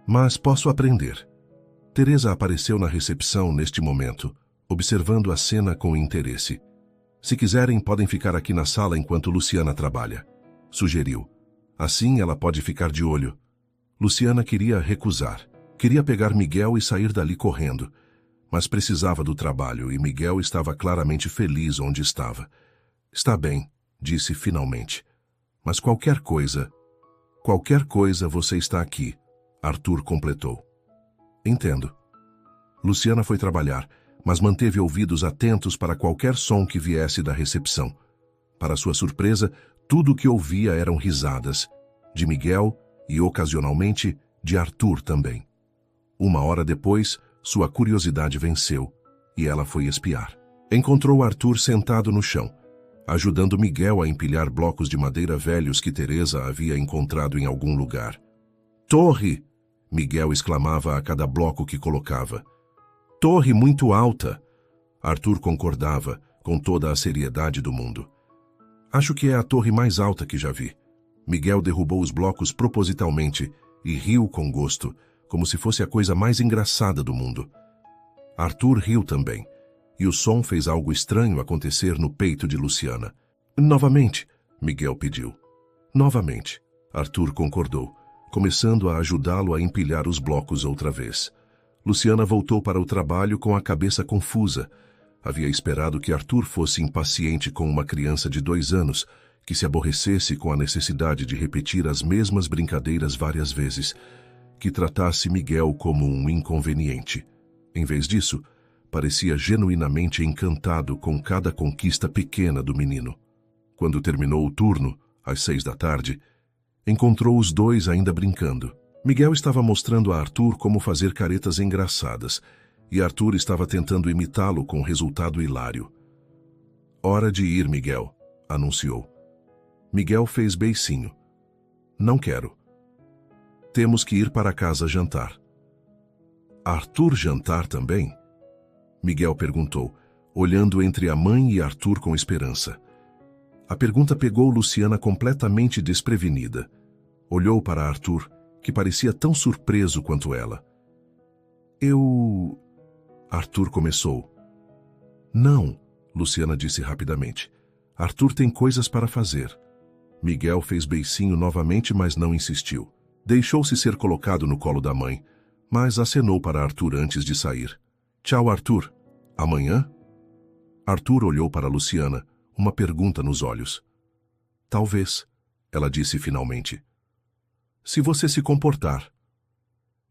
"Mas posso aprender." Teresa apareceu na recepção neste momento, observando a cena com interesse. "Se quiserem, podem ficar aqui na sala enquanto Luciana trabalha", sugeriu. "Assim ela pode ficar de olho." Luciana queria recusar. Queria pegar Miguel e sair dali correndo. Mas precisava do trabalho e Miguel estava claramente feliz onde estava. "Está bem", disse finalmente. "Mas qualquer coisa você está aqui", Arthur completou. "Entendo." Luciana foi trabalhar, mas manteve ouvidos atentos para qualquer som que viesse da recepção. Para sua surpresa, tudo o que ouvia eram risadas, de Miguel e, ocasionalmente, de Arthur também. 1 hora depois, sua curiosidade venceu, e ela foi espiar. Encontrou Arthur sentado no chão, ajudando Miguel a empilhar blocos de madeira velhos que Teresa havia encontrado em algum lugar. "Torre!" Miguel exclamava a cada bloco que colocava. "Torre muito alta!" Arthur concordava, com toda a seriedade do mundo. "Acho que é a torre mais alta que já vi." Miguel derrubou os blocos propositalmente e riu com gosto, como se fosse a coisa mais engraçada do mundo. Arthur riu também, e o som fez algo estranho acontecer no peito de Luciana. "Novamente", Miguel pediu. "Novamente", Arthur concordou, começando a ajudá-lo a empilhar os blocos outra vez. Luciana voltou para o trabalho com a cabeça confusa. Havia esperado que Arthur fosse impaciente com uma criança de 2 anos, que se aborrecesse com a necessidade de repetir as mesmas brincadeiras várias vezes, que tratasse Miguel como um inconveniente. Em vez disso, parecia genuinamente encantado com cada conquista pequena do menino. Quando terminou o turno, às 6 da tarde, encontrou os dois ainda brincando. Miguel estava mostrando a Arthur como fazer caretas engraçadas, e Arthur estava tentando imitá-lo com resultado hilário. Hora de ir, Miguel, anunciou. Miguel fez beicinho. Não quero. Temos que ir para casa jantar. Arthur jantar também? Miguel perguntou, olhando entre a mãe e Arthur com esperança. A pergunta pegou Luciana completamente desprevenida. Olhou para Arthur, que parecia tão surpreso quanto ela. Arthur começou. Não, Luciana disse rapidamente. Arthur tem coisas para fazer. Miguel fez beicinho novamente, mas não insistiu. Deixou-se ser colocado no colo da mãe, mas acenou para Arthur antes de sair. Tchau, Arthur. Amanhã? Arthur olhou para Luciana, uma pergunta nos olhos. Talvez, ela disse finalmente. Se você se comportar.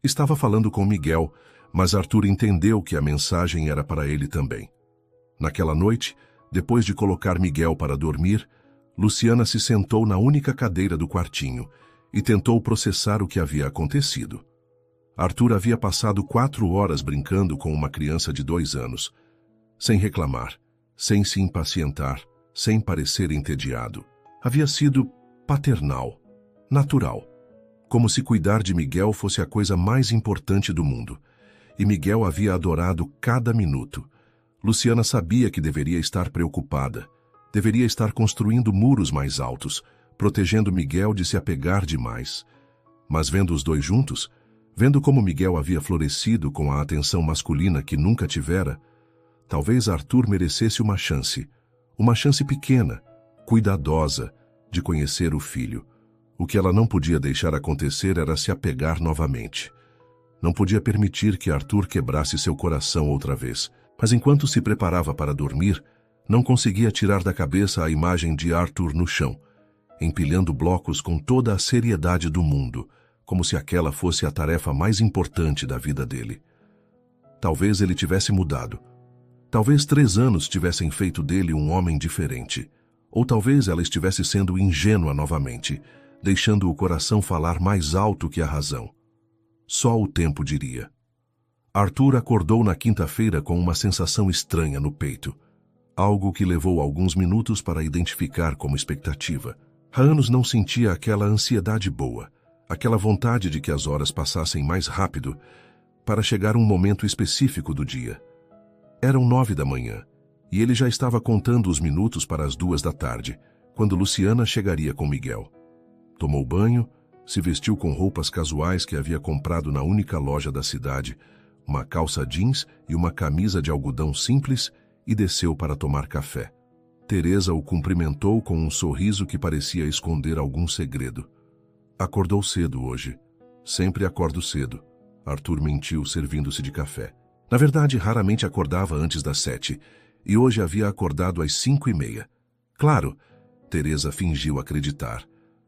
Estava falando com Miguel, mas Arthur entendeu que a mensagem era para ele também. Naquela noite, depois de colocar Miguel para dormir, Luciana se sentou na única cadeira do quartinho e tentou processar o que havia acontecido. Arthur havia passado 4 horas brincando com uma criança de 2 anos, sem reclamar, sem se impacientar, sem parecer entediado. Havia sido paternal, natural, como se cuidar de Miguel fosse a coisa mais importante do mundo. E Miguel havia adorado cada minuto. Luciana sabia que deveria estar preocupada, deveria estar construindo muros mais altos, protegendo Miguel de se apegar demais. Mas vendo os dois juntos, vendo como Miguel havia florescido com a atenção masculina que nunca tivera, talvez Arthur merecesse uma chance pequena, cuidadosa, de conhecer o filho. O que ela não podia deixar acontecer era se apegar novamente. Não podia permitir que Arthur quebrasse seu coração outra vez. Mas enquanto se preparava para dormir, não conseguia tirar da cabeça a imagem de Arthur no chão, empilhando blocos com toda a seriedade do mundo, como se aquela fosse a tarefa mais importante da vida dele. Talvez ele tivesse mudado. Talvez 3 anos tivessem feito dele um homem diferente. Ou talvez ela estivesse sendo ingênua novamente, deixando o coração falar mais alto que a razão. Só o tempo diria. Arthur acordou na quinta-feira com uma sensação estranha no peito, algo que levou alguns minutos para identificar como expectativa. Há anos não sentia aquela ansiedade boa, aquela vontade de que as horas passassem mais rápido para chegar um momento específico do dia. Eram 9 da manhã, e ele já estava contando os minutos para as 2 da tarde, quando Luciana chegaria com Miguel. Tomou banho, se vestiu com roupas casuais que havia comprado na única loja da cidade, uma calça jeans e uma camisa de algodão simples, e desceu para tomar café. Teresa o cumprimentou com um sorriso que parecia esconder algum segredo. Acordou cedo hoje. Sempre acordo cedo. Arthur mentiu, servindo-se de café. Na verdade, raramente acordava antes das 7, e hoje havia acordado às 5:30. Claro, Teresa fingiu acreditar.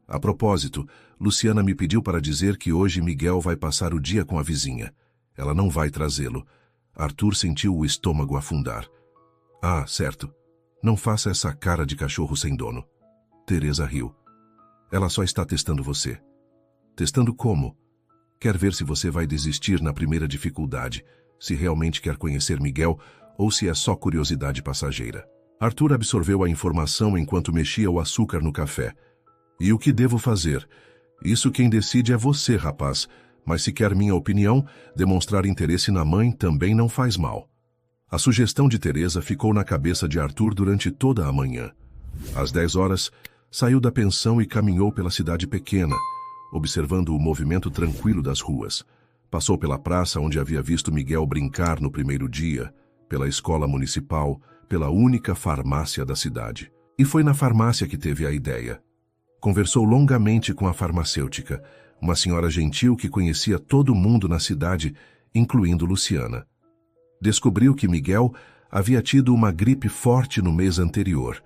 A propósito, Luciana me pediu para dizer que hoje Miguel vai passar o dia com a vizinha. Ela não vai trazê-lo. Arthur sentiu o estômago afundar. Ah, certo. Não faça essa cara de cachorro sem dono. Teresa riu. Ela só está testando você. Testando como? Quer ver se você vai desistir na primeira dificuldade, se realmente quer conhecer Miguel ou se é só curiosidade passageira. Arthur absorveu a informação enquanto mexia o açúcar no café. E o que devo fazer? Isso quem decide é você, rapaz. Mas se quer minha opinião, demonstrar interesse na mãe também não faz mal. A sugestão de Teresa ficou na cabeça de Arthur durante toda a manhã. Às 10 horas, saiu da pensão e caminhou pela cidade pequena, observando o movimento tranquilo das ruas. Passou pela praça onde havia visto Miguel brincar no primeiro dia, pela escola municipal, pela única farmácia da cidade. E foi na farmácia que teve a ideia. Conversou longamente com a farmacêutica, uma senhora gentil que conhecia todo mundo na cidade, incluindo Luciana. Descobriu que Miguel havia tido uma gripe forte no mês anterior,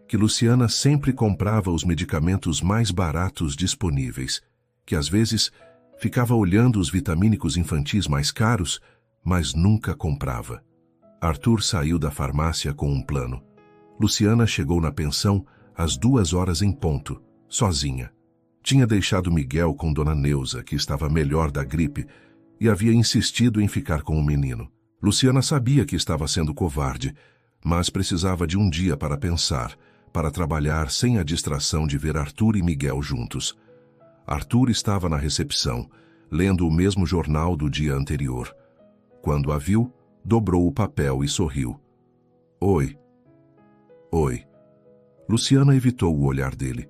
que Luciana sempre comprava os medicamentos mais baratos disponíveis, que às vezes ficava olhando os vitamínicos infantis mais caros, mas nunca comprava. Arthur saiu da farmácia com um plano. Luciana chegou na pensão às 2 horas em ponto, sozinha. Tinha deixado Miguel com Dona Neuza, que estava melhor da gripe, e havia insistido em ficar com o menino. Luciana sabia que estava sendo covarde, mas precisava de um dia para pensar, para trabalhar sem a distração de ver Arthur e Miguel juntos. Arthur estava na recepção, lendo o mesmo jornal do dia anterior. Quando a viu, dobrou o papel e sorriu. Oi. Oi. Luciana evitou o olhar dele.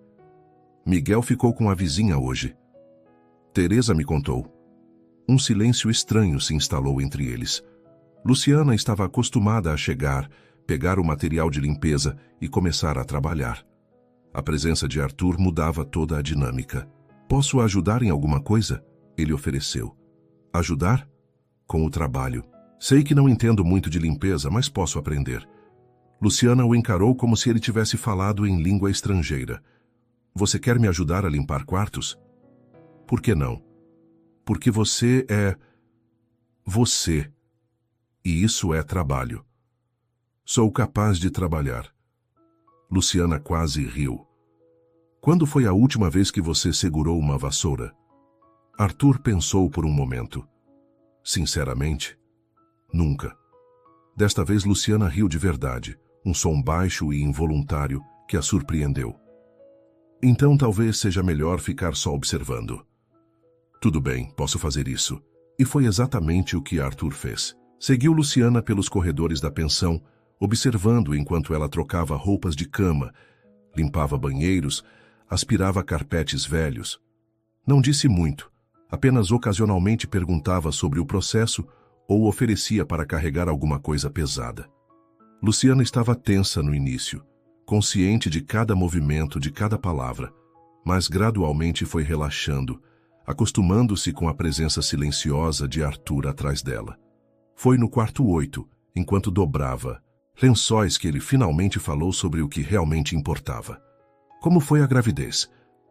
Miguel ficou com a vizinha hoje. Teresa me contou. Um silêncio estranho se instalou entre eles. Luciana estava acostumada a chegar, pegar o material de limpeza e começar a trabalhar. A presença de Arthur mudava toda a dinâmica. Posso ajudar em alguma coisa? Ele ofereceu. Ajudar? Com o trabalho. Sei que não entendo muito de limpeza, mas posso aprender. Luciana o encarou como se ele tivesse falado em língua estrangeira. Você quer me ajudar a limpar quartos? Por que não? Porque você é... você. E isso é trabalho. Sou capaz de trabalhar. Luciana quase riu. Quando foi a última vez que você segurou uma vassoura? Arthur pensou por um momento. Sinceramente, nunca. Desta vez Luciana riu de verdade, um som baixo e involuntário que a surpreendeu. Então talvez seja melhor ficar só observando. Tudo bem, posso fazer isso. E foi exatamente o que Arthur fez. Seguiu Luciana pelos corredores da pensão, observando enquanto ela trocava roupas de cama, limpava banheiros, aspirava carpetes velhos. Não disse muito, apenas ocasionalmente perguntava sobre o processo ou oferecia para carregar alguma coisa pesada. Luciana estava tensa no início, consciente de cada movimento, de cada palavra, mas gradualmente foi relaxando, acostumando-se com a presença silenciosa de Arthur atrás dela. Foi no quarto 8, enquanto dobrava, lençóis, que ele finalmente falou sobre o que realmente importava. Como foi a gravidez?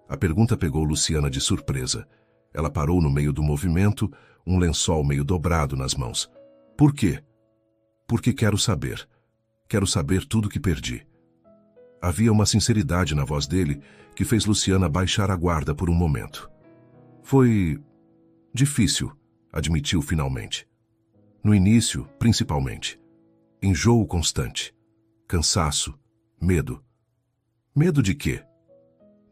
A pergunta pegou Luciana de surpresa. Ela parou no meio do movimento, um lençol meio dobrado nas mãos. Por quê? Porque quero saber. Quero saber tudo que perdi. Havia uma sinceridade na voz dele que fez Luciana baixar a guarda por um momento. Foi difícil, admitiu finalmente. No início, principalmente. Enjoo constante. Cansaço. Medo. Medo de quê?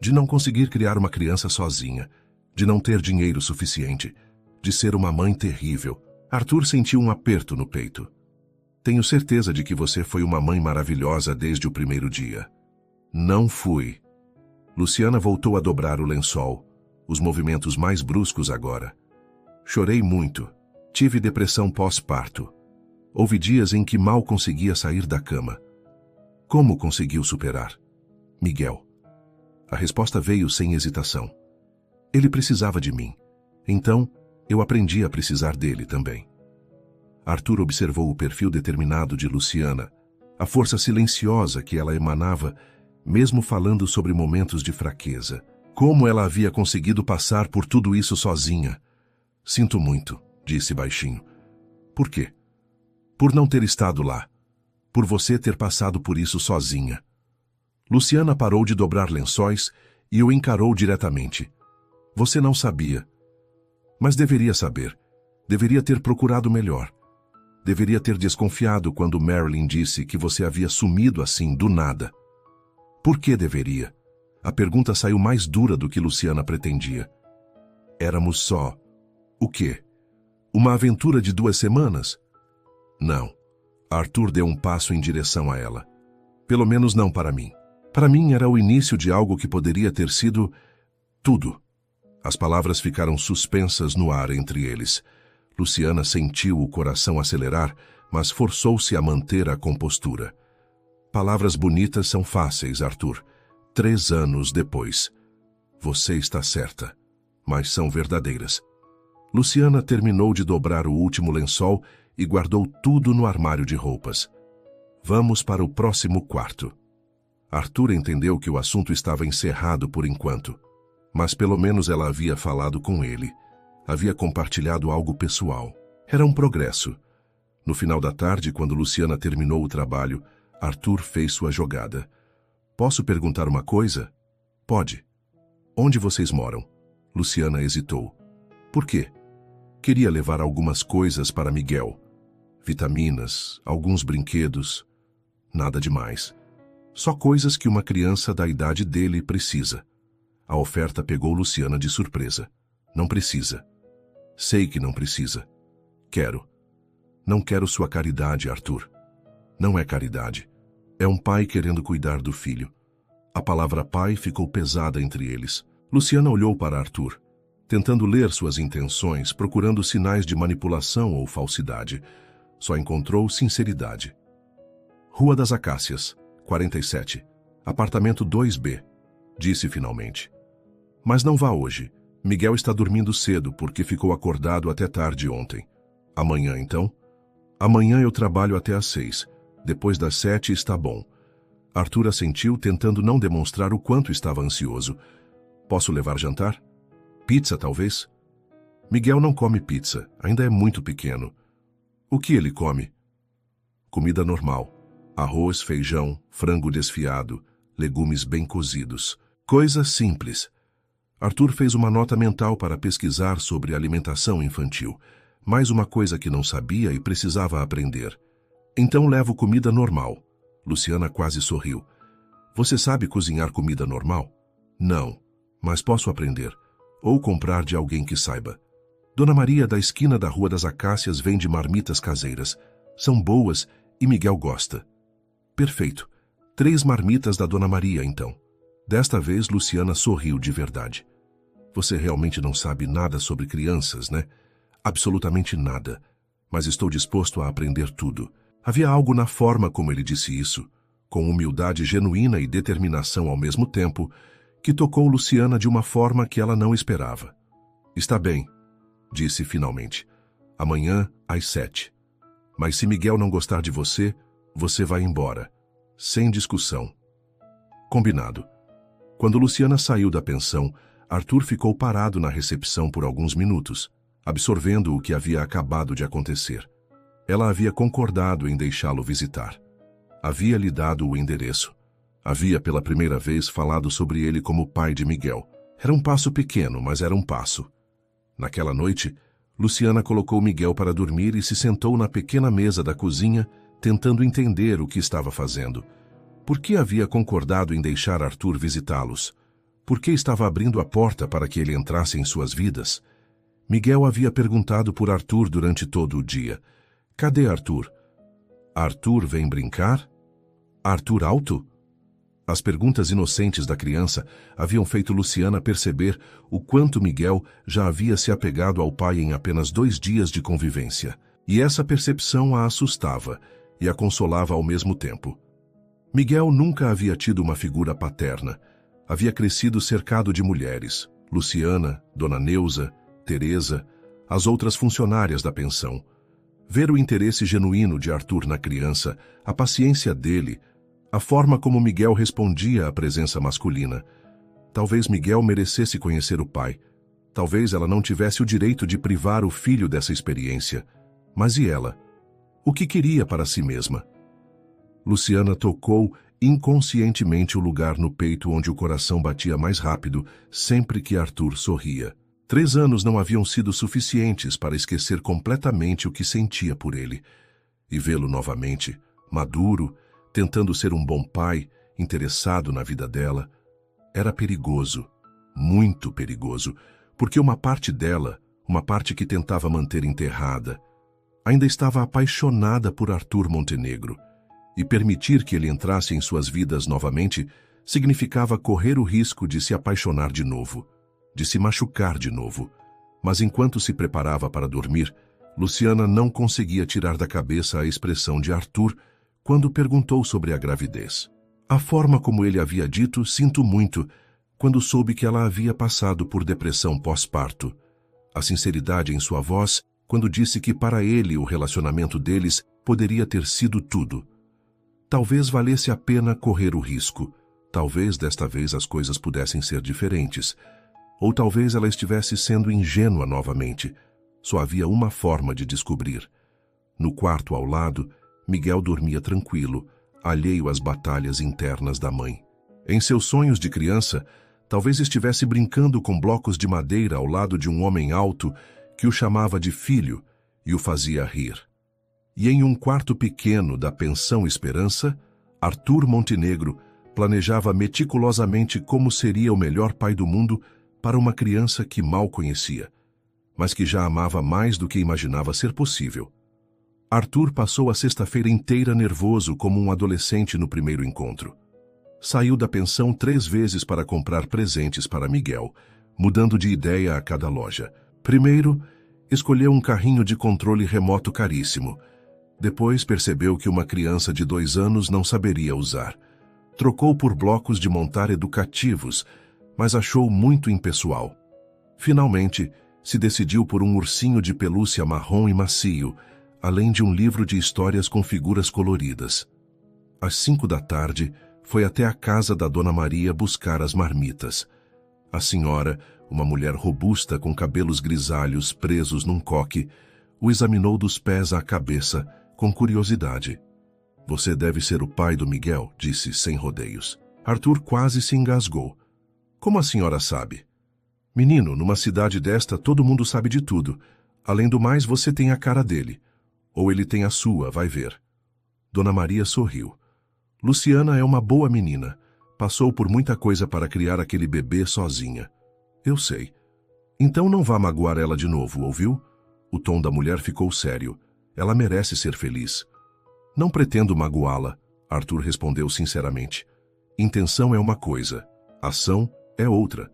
De não conseguir criar uma criança sozinha. De não ter dinheiro suficiente. De ser uma mãe terrível. Arthur sentiu um aperto no peito. Tenho certeza de que você foi uma mãe maravilhosa desde o primeiro dia. Não fui. Luciana voltou a dobrar o lençol. Os movimentos mais bruscos agora. Chorei muito. Tive depressão pós-parto. Houve dias em que mal conseguia sair da cama. Como conseguiu superar? Miguel. A resposta veio sem hesitação. Ele precisava de mim. Então, eu aprendi a precisar dele também. Arthur observou o perfil determinado de Luciana, a força silenciosa que ela emanava, mesmo falando sobre momentos de fraqueza. Como ela havia conseguido passar por tudo isso sozinha? Sinto muito, disse baixinho. Por quê? Por não ter estado lá. Por você ter passado por isso sozinha. Luciana parou de dobrar lençóis e o encarou diretamente. Você não sabia. Mas deveria saber. Deveria ter procurado melhor. Deveria ter desconfiado quando Marilyn disse que você havia sumido assim, do nada. Por que deveria? A pergunta saiu mais dura do que Luciana pretendia. Éramos só... O quê? Uma aventura de 2 semanas? Não. Arthur deu um passo em direção a ela. Pelo menos não para mim. Para mim era o início de algo que poderia ter sido... tudo. As palavras ficaram suspensas no ar entre eles. Luciana sentiu o coração acelerar, mas forçou-se a manter a compostura. Palavras bonitas são fáceis, Arthur. 3 anos depois. Você está certa, mas são verdadeiras. Luciana terminou de dobrar o último lençol e guardou tudo no armário de roupas. Vamos para o próximo quarto. Arthur entendeu que o assunto estava encerrado por enquanto, mas pelo menos ela havia falado com ele. Havia compartilhado algo pessoal. Era um progresso. No final da tarde, quando Luciana terminou o trabalho, Arthur fez sua jogada. Posso perguntar uma coisa? Pode. Onde vocês moram? Luciana hesitou. Por quê? Queria levar algumas coisas para Miguel. vitaminas, alguns brinquedos. Nada demais. Só coisas que uma criança da idade dele precisa. A oferta pegou Luciana de surpresa. Não precisa. Sei que não precisa. Quero. Não quero sua caridade, Arthur. Não é caridade. É um pai querendo cuidar do filho. A palavra pai ficou pesada entre eles. Luciana olhou para Arthur, tentando ler suas intenções, procurando sinais de manipulação ou falsidade. Só encontrou sinceridade. Rua das Acácias, 47, apartamento 2B, disse finalmente. Mas não vá hoje. Miguel está dormindo cedo porque ficou acordado até tarde ontem. Amanhã, então? Amanhã eu trabalho até às 6. Depois das 7 está bom. Arthur assentiu, tentando não demonstrar o quanto estava ansioso. Posso levar jantar? Pizza, talvez? Miguel não come pizza, ainda é muito pequeno. O que ele come? Comida normal. Arroz, feijão, frango desfiado, legumes bem cozidos. Coisas simples. Arthur fez uma nota mental para pesquisar sobre alimentação infantil. Mais uma coisa que não sabia e precisava aprender. Então levo comida normal. Luciana quase sorriu. Você sabe cozinhar comida normal? Não, mas posso aprender. Ou comprar de alguém que saiba. Dona Maria, da esquina da Rua das Acácias, vende marmitas caseiras. São boas e Miguel gosta. Perfeito. 3 marmitas da Dona Maria, então. Desta vez, Luciana sorriu de verdade. Você realmente não sabe nada sobre crianças, né? Absolutamente nada. Mas estou disposto a aprender tudo. Havia algo na forma como ele disse isso, com humildade genuína e determinação ao mesmo tempo, que tocou Luciana de uma forma que ela não esperava. Está bem, disse finalmente. Amanhã, às 7. Mas se Miguel não gostar de você, você vai embora. Sem discussão. Combinado. Quando Luciana saiu da pensão, Arthur ficou parado na recepção por alguns minutos, absorvendo o que havia acabado de acontecer. Ela havia concordado em deixá-lo visitar. Havia lhe dado o endereço. Havia pela primeira vez falado sobre ele como pai de Miguel. Era um passo pequeno, mas era um passo. Naquela noite, Luciana colocou Miguel para dormir e se sentou na pequena mesa da cozinha, tentando entender o que estava fazendo. Por que havia concordado em deixar Arthur visitá-los? Por que estava abrindo a porta para que ele entrasse em suas vidas? Miguel havia perguntado por Arthur durante todo o dia. Cadê Arthur? Arthur vem brincar? Arthur alto? As perguntas inocentes da criança haviam feito Luciana perceber o quanto Miguel já havia se apegado ao pai em apenas 2 dias de convivência. E essa percepção a assustava e a consolava ao mesmo tempo. Miguel nunca havia tido uma figura paterna. Havia crescido cercado de mulheres. Luciana, Dona Neuza, Teresa, as outras funcionárias da pensão. Ver o interesse genuíno de Arthur na criança, a paciência dele, a forma como Miguel respondia à presença masculina. Talvez Miguel merecesse conhecer o pai. Talvez ela não tivesse o direito de privar o filho dessa experiência. Mas e ela? O que queria para si mesma? Luciana tocou inconscientemente o lugar no peito onde o coração batia mais rápido sempre que Arthur sorria. 3 anos não haviam sido suficientes para esquecer completamente o que sentia por ele. E vê-lo novamente, maduro, tentando ser um bom pai, interessado na vida dela, era perigoso, muito perigoso, porque uma parte dela, uma parte que tentava manter enterrada, ainda estava apaixonada por Arthur Montenegro, e permitir que ele entrasse em suas vidas novamente significava correr o risco de se apaixonar de novo, de se machucar de novo. Mas enquanto se preparava para dormir, Luciana não conseguia tirar da cabeça a expressão de Arthur quando perguntou sobre a gravidez. A forma como ele havia dito "sinto muito" quando soube que ela havia passado por depressão pós-parto. A sinceridade em sua voz quando disse que para ele o relacionamento deles poderia ter sido tudo. Talvez valesse a pena correr o risco. Talvez desta vez as coisas pudessem ser diferentes. Ou talvez ela estivesse sendo ingênua novamente. Só havia uma forma de descobrir. No quarto ao lado, Miguel dormia tranquilo, alheio às batalhas internas da mãe. Em seus sonhos de criança, talvez estivesse brincando com blocos de madeira ao lado de um homem alto que o chamava de filho e o fazia rir. E em um quarto pequeno da Pensão Esperança, Arthur Montenegro planejava meticulosamente como seria o melhor pai do mundo para uma criança que mal conhecia, mas que já amava mais do que imaginava ser possível. Arthur passou a sexta-feira inteira nervoso como um adolescente no primeiro encontro. Saiu da pensão 3 vezes para comprar presentes para Miguel, mudando de ideia a cada loja. Primeiro, escolheu um carrinho de controle remoto caríssimo. Depois percebeu que uma criança de 2 anos não saberia usar. Trocou por blocos de montar educativos, mas achou muito impessoal. Finalmente, se decidiu por um ursinho de pelúcia marrom e macio, além de um livro de histórias com figuras coloridas. Às 5 da tarde, foi até a casa da Dona Maria buscar as marmitas. A senhora, uma mulher robusta com cabelos grisalhos presos num coque, o examinou dos pés à cabeça, com curiosidade. Você deve ser o pai do Miguel, disse sem rodeios. Arthur quase se engasgou. Como a senhora sabe? Menino, numa cidade desta todo mundo sabe de tudo. Além do mais, você tem a cara dele. Ou ele tem a sua, vai ver. Dona Maria sorriu. Luciana é uma boa menina. Passou por muita coisa para criar aquele bebê sozinha. Eu sei. Então não vá magoar ela de novo, ouviu? O tom da mulher ficou sério. Ela merece ser feliz. Não pretendo magoá-la, Arthur respondeu sinceramente. Intenção é uma coisa, ação é outra.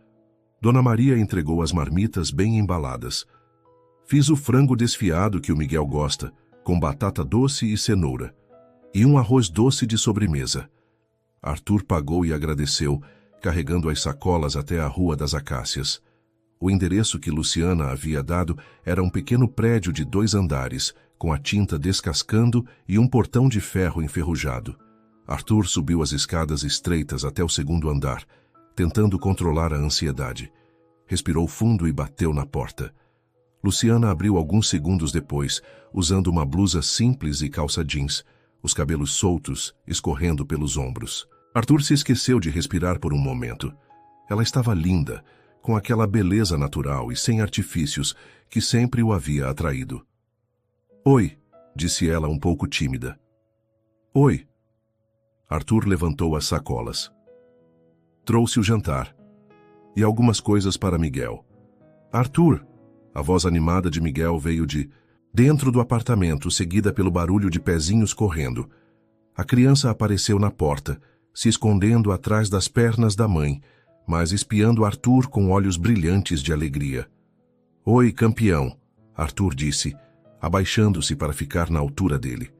Dona Maria entregou as marmitas bem embaladas. Fiz o frango desfiado que o Miguel gosta, com batata doce e cenoura, e um arroz doce de sobremesa. Arthur pagou e agradeceu, carregando as sacolas até a Rua das Acácias. O endereço que Luciana havia dado era um pequeno prédio de 2 andares, com a tinta descascando e um portão de ferro enferrujado. Arthur subiu as escadas estreitas até o 2º andar, tentando controlar a ansiedade. Respirou fundo e bateu na porta. Luciana abriu alguns segundos depois, usando uma blusa simples e calça jeans, os cabelos soltos, escorrendo pelos ombros. Arthur se esqueceu de respirar por um momento. Ela estava linda, com aquela beleza natural e sem artifícios que sempre o havia atraído. Oi, disse ela um pouco tímida. Oi. Arthur levantou as sacolas. Trouxe o jantar. E algumas coisas para Miguel. Arthur! A voz animada de Miguel veio de dentro do apartamento, seguida pelo barulho de pezinhos correndo. A criança apareceu na porta, se escondendo atrás das pernas da mãe, mas espiando Arthur com olhos brilhantes de alegria. Oi, campeão, Arthur disse, abaixando-se para ficar na altura dele.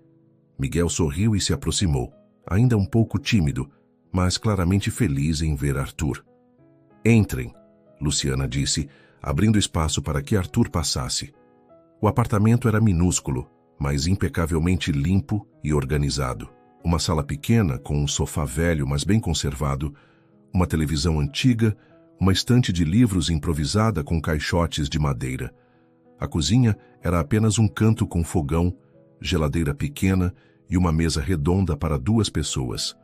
Miguel sorriu e se aproximou, ainda um pouco tímido, mas claramente feliz em ver Arthur. Entrem, Luciana disse, abrindo espaço para que Arthur passasse. O apartamento era minúsculo, mas impecavelmente limpo e organizado. Uma sala pequena, com um sofá velho, mas bem conservado, uma televisão antiga, uma estante de livros improvisada com caixotes de madeira. A cozinha era apenas um canto com fogão, geladeira pequena e uma mesa redonda para 2 pessoas.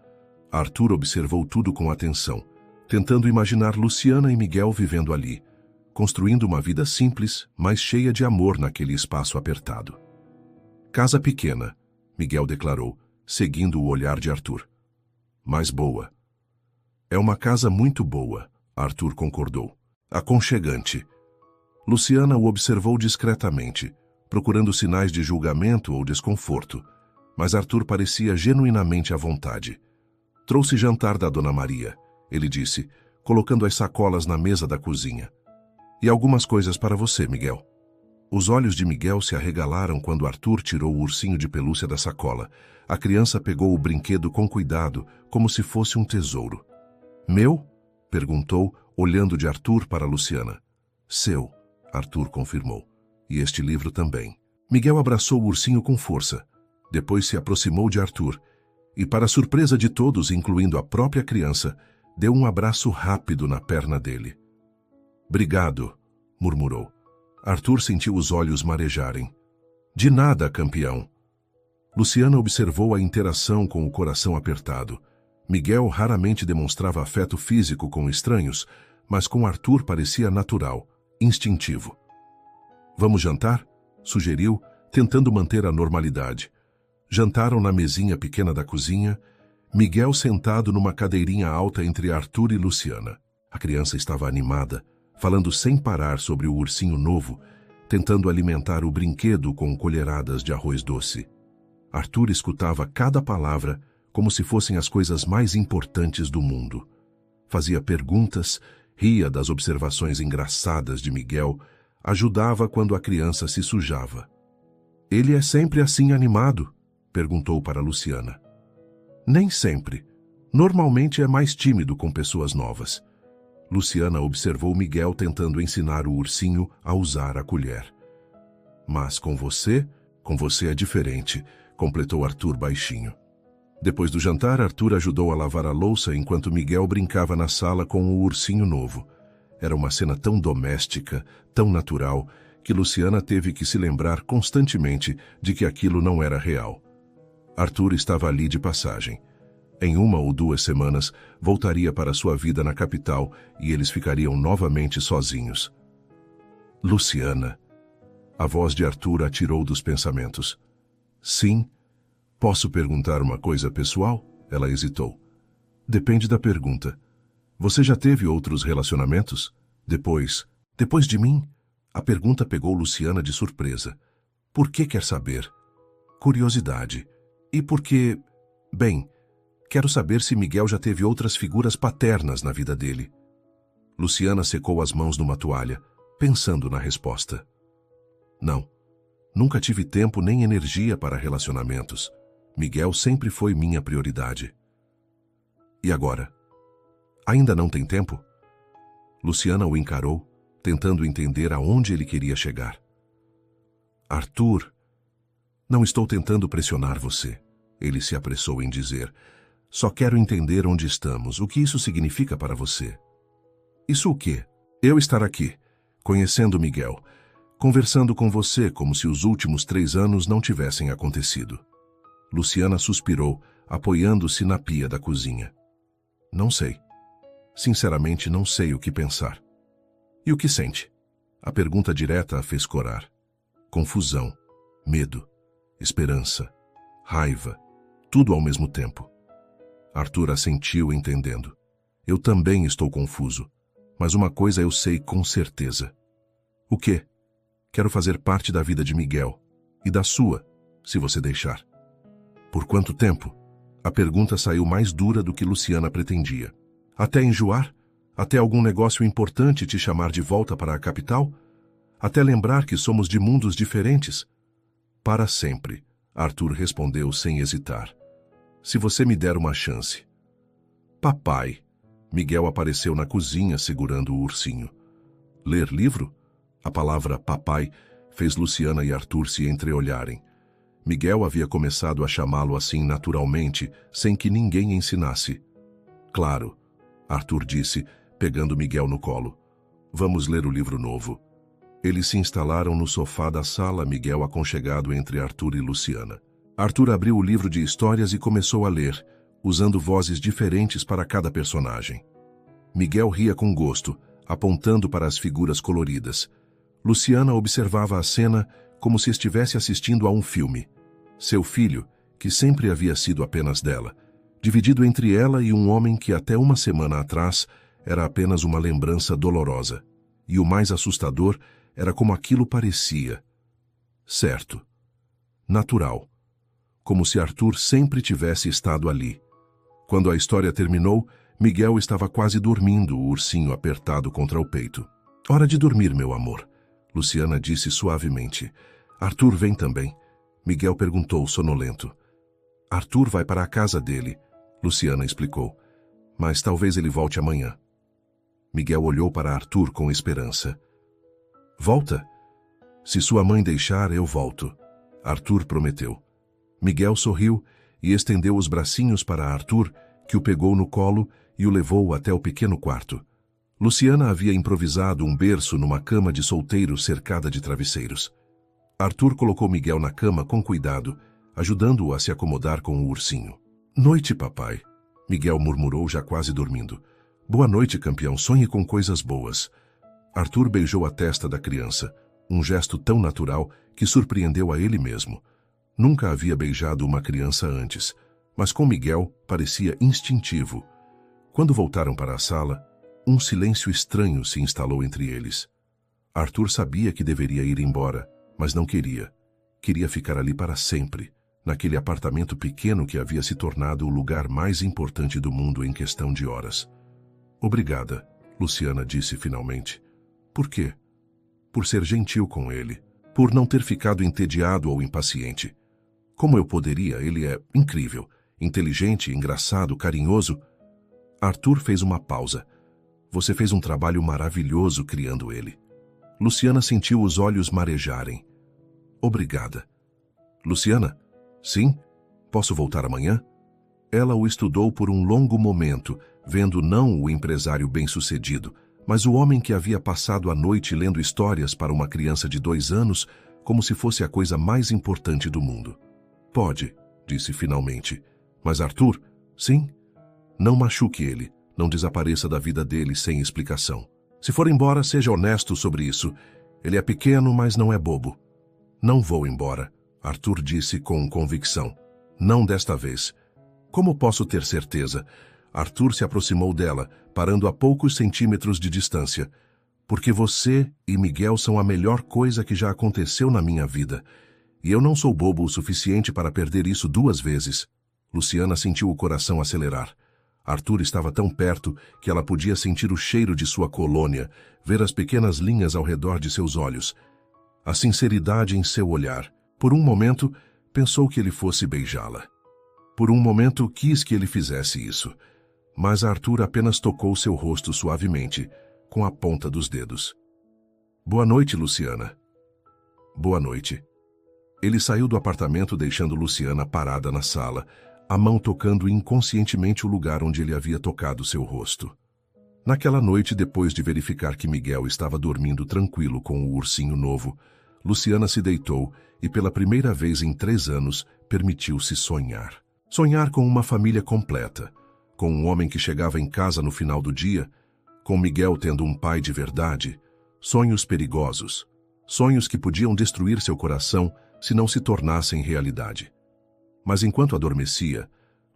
Arthur observou tudo com atenção, tentando imaginar Luciana e Miguel vivendo ali, construindo uma vida simples, mas cheia de amor naquele espaço apertado. Casa pequena, Miguel declarou, seguindo o olhar de Arthur. Mas boa. É uma casa muito boa, Arthur concordou. Aconchegante. Luciana o observou discretamente, procurando sinais de julgamento ou desconforto, mas Arthur parecia genuinamente à vontade. Trouxe jantar da Dona Maria, ele disse, colocando as sacolas na mesa da cozinha. E algumas coisas para você, Miguel. Os olhos de Miguel se arregalaram quando Arthur tirou o ursinho de pelúcia da sacola. A criança pegou o brinquedo com cuidado, como se fosse um tesouro. Meu? Perguntou, olhando de Arthur para Luciana. Seu, Arthur confirmou. E este livro também. Miguel abraçou o ursinho com força. Depois se aproximou de Arthur e, para surpresa de todos, incluindo a própria criança, deu um abraço rápido na perna dele. Obrigado, murmurou. Arthur sentiu os olhos marejarem. De nada, campeão. Luciana observou a interação com o coração apertado. Miguel raramente demonstrava afeto físico com estranhos, mas com Arthur parecia natural, instintivo. Vamos jantar? Sugeriu, tentando manter a normalidade. Jantaram na mesinha pequena da cozinha, Miguel sentado numa cadeirinha alta entre Arthur e Luciana. A criança estava animada, falando sem parar sobre o ursinho novo, tentando alimentar o brinquedo com colheradas de arroz doce. Arthur escutava cada palavra como se fossem as coisas mais importantes do mundo. Fazia perguntas, ria das observações engraçadas de Miguel, ajudava quando a criança se sujava. "Ele é sempre assim animado?" perguntou para Luciana. "Nem sempre. Normalmente é mais tímido com pessoas novas." Luciana observou Miguel tentando ensinar o ursinho a usar a colher. "Mas com você é diferente", completou Arthur baixinho. Depois do jantar, Arthur ajudou a lavar a louça enquanto Miguel brincava na sala com o ursinho novo. Era uma cena tão doméstica, tão natural, que Luciana teve que se lembrar constantemente de que aquilo não era real. Arthur estava ali de passagem. Em 1 ou 2 semanas, voltaria para sua vida na capital e eles ficariam novamente sozinhos. "Luciana." A voz de Arthur a tirou dos pensamentos. "Sim. Posso perguntar uma coisa pessoal?" Ela hesitou. "Depende da pergunta. Você já teve outros relacionamentos? Depois de mim?" A pergunta pegou Luciana de surpresa. "Por que quer saber?" "Curiosidade. E por que... Bem, quero saber se Miguel já teve outras figuras paternas na vida dele." Luciana secou as mãos numa toalha, pensando na resposta. "Não. Nunca tive tempo nem energia para relacionamentos. Miguel sempre foi minha prioridade." "E agora? Ainda não tem tempo?" Luciana o encarou, tentando entender aonde ele queria chegar. "Arthur, não estou tentando pressionar você." Ele se apressou em dizer. "Só quero entender onde estamos, o que isso significa para você." "Isso o quê?" "Eu estar aqui, conhecendo Miguel, conversando com você como se os últimos 3 anos não tivessem acontecido." Luciana suspirou, apoiando-se na pia da cozinha. "Não sei. Sinceramente, não sei o que pensar." "E o que sente?" A pergunta direta a fez corar. Confusão, medo, esperança, raiva, tudo ao mesmo tempo. Arthur assentiu, entendendo. "Eu também estou confuso, mas uma coisa eu sei com certeza." "O quê?" "Quero fazer parte da vida de Miguel, e da sua, se você deixar." "Por quanto tempo?" A pergunta saiu mais dura do que Luciana pretendia. "Até enjoar? Até algum negócio importante te chamar de volta para a capital? Até lembrar que somos de mundos diferentes?" "Para sempre," Arthur respondeu sem hesitar. "Se você me der uma chance." "Papai." Miguel apareceu na cozinha segurando o ursinho. "Ler livro?" A palavra papai fez Luciana e Arthur se entreolharem. Miguel havia começado a chamá-lo assim naturalmente, sem que ninguém ensinasse. "Claro," Arthur disse, pegando Miguel no colo. "Vamos ler o livro novo." Eles se instalaram no sofá da sala, Miguel aconchegado entre Arthur e Luciana. Arthur abriu o livro de histórias e começou a ler, usando vozes diferentes para cada personagem. Miguel ria com gosto, apontando para as figuras coloridas. Luciana observava a cena como se estivesse assistindo a um filme. Seu filho, que sempre havia sido apenas dela, dividido entre ela e um homem que até 1 semana atrás era apenas uma lembrança dolorosa. E o mais assustador era como aquilo parecia. Certo. Natural. Como se Arthur sempre tivesse estado ali. Quando a história terminou, Miguel estava quase dormindo, o ursinho apertado contra o peito. "Hora de dormir, meu amor," Luciana disse suavemente. "Arthur vem também?" Miguel perguntou, sonolento. "Arthur vai para a casa dele," Luciana explicou. "Mas talvez ele volte amanhã." Miguel olhou para Arthur com esperança. "Volta? Se sua mãe deixar, eu volto," Arthur prometeu. Miguel sorriu e estendeu os bracinhos para Arthur, que o pegou no colo e o levou até o pequeno quarto. Luciana havia improvisado um berço numa cama de solteiro cercada de travesseiros. Arthur colocou Miguel na cama com cuidado, ajudando-o a se acomodar com o ursinho. "Noite, papai," Miguel murmurou, já quase dormindo. "Boa noite, campeão, sonhe com coisas boas." Arthur beijou a testa da criança. Um gesto tão natural que surpreendeu a ele mesmo. Nunca havia beijado uma criança antes, mas com Miguel parecia instintivo. Quando voltaram para a sala, um silêncio estranho se instalou entre eles. Arthur sabia que deveria ir embora, mas não queria. Queria ficar ali para sempre, naquele apartamento pequeno que havia se tornado o lugar mais importante do mundo em questão de horas. Obrigada, Luciana disse finalmente. Por quê? Por ser gentil com ele, por não ter ficado entediado ou impaciente. Como eu poderia? Ele é incrível, inteligente, engraçado, carinhoso. Arthur fez uma pausa. Você fez um trabalho maravilhoso criando ele. Luciana sentiu os olhos marejarem. Obrigada. Luciana? Sim? Posso voltar amanhã? Ela o estudou por um longo momento, vendo não o empresário bem-sucedido, mas o homem que havia passado a noite lendo histórias para uma criança de 2 anos como se fosse a coisa mais importante do mundo. Pode, disse finalmente. Mas Arthur? Sim? Não machuque ele, não desapareça da vida dele sem explicação. Se for embora, seja honesto sobre isso. Ele é pequeno, mas não é bobo. Não vou embora, Arthur disse com convicção. Não desta vez. Como posso ter certeza? Arthur se aproximou dela, parando a poucos centímetros de distância. Porque você e Miguel são a melhor coisa que já aconteceu na minha vida. E eu não sou bobo o suficiente para perder isso 2 vezes. Luciana sentiu o coração acelerar. Arthur estava tão perto que ela podia sentir o cheiro de sua colônia, ver as pequenas linhas ao redor de seus olhos. A sinceridade em seu olhar. Por um momento, pensou que ele fosse beijá-la. Por um momento, quis que ele fizesse isso. Mas Arthur apenas tocou seu rosto suavemente, com a ponta dos dedos. Boa noite, Luciana. Boa noite. Ele saiu do apartamento deixando Luciana parada na sala, a mão tocando inconscientemente o lugar onde ele havia tocado seu rosto. Naquela noite, depois de verificar que Miguel estava dormindo tranquilo com o ursinho novo, Luciana se deitou e, pela primeira vez em 3 anos, permitiu-se sonhar. Sonhar com uma família completa, com um homem que chegava em casa no final do dia, com Miguel tendo um pai de verdade, sonhos perigosos, sonhos que podiam destruir seu coração se não se tornassem realidade. Mas enquanto adormecia,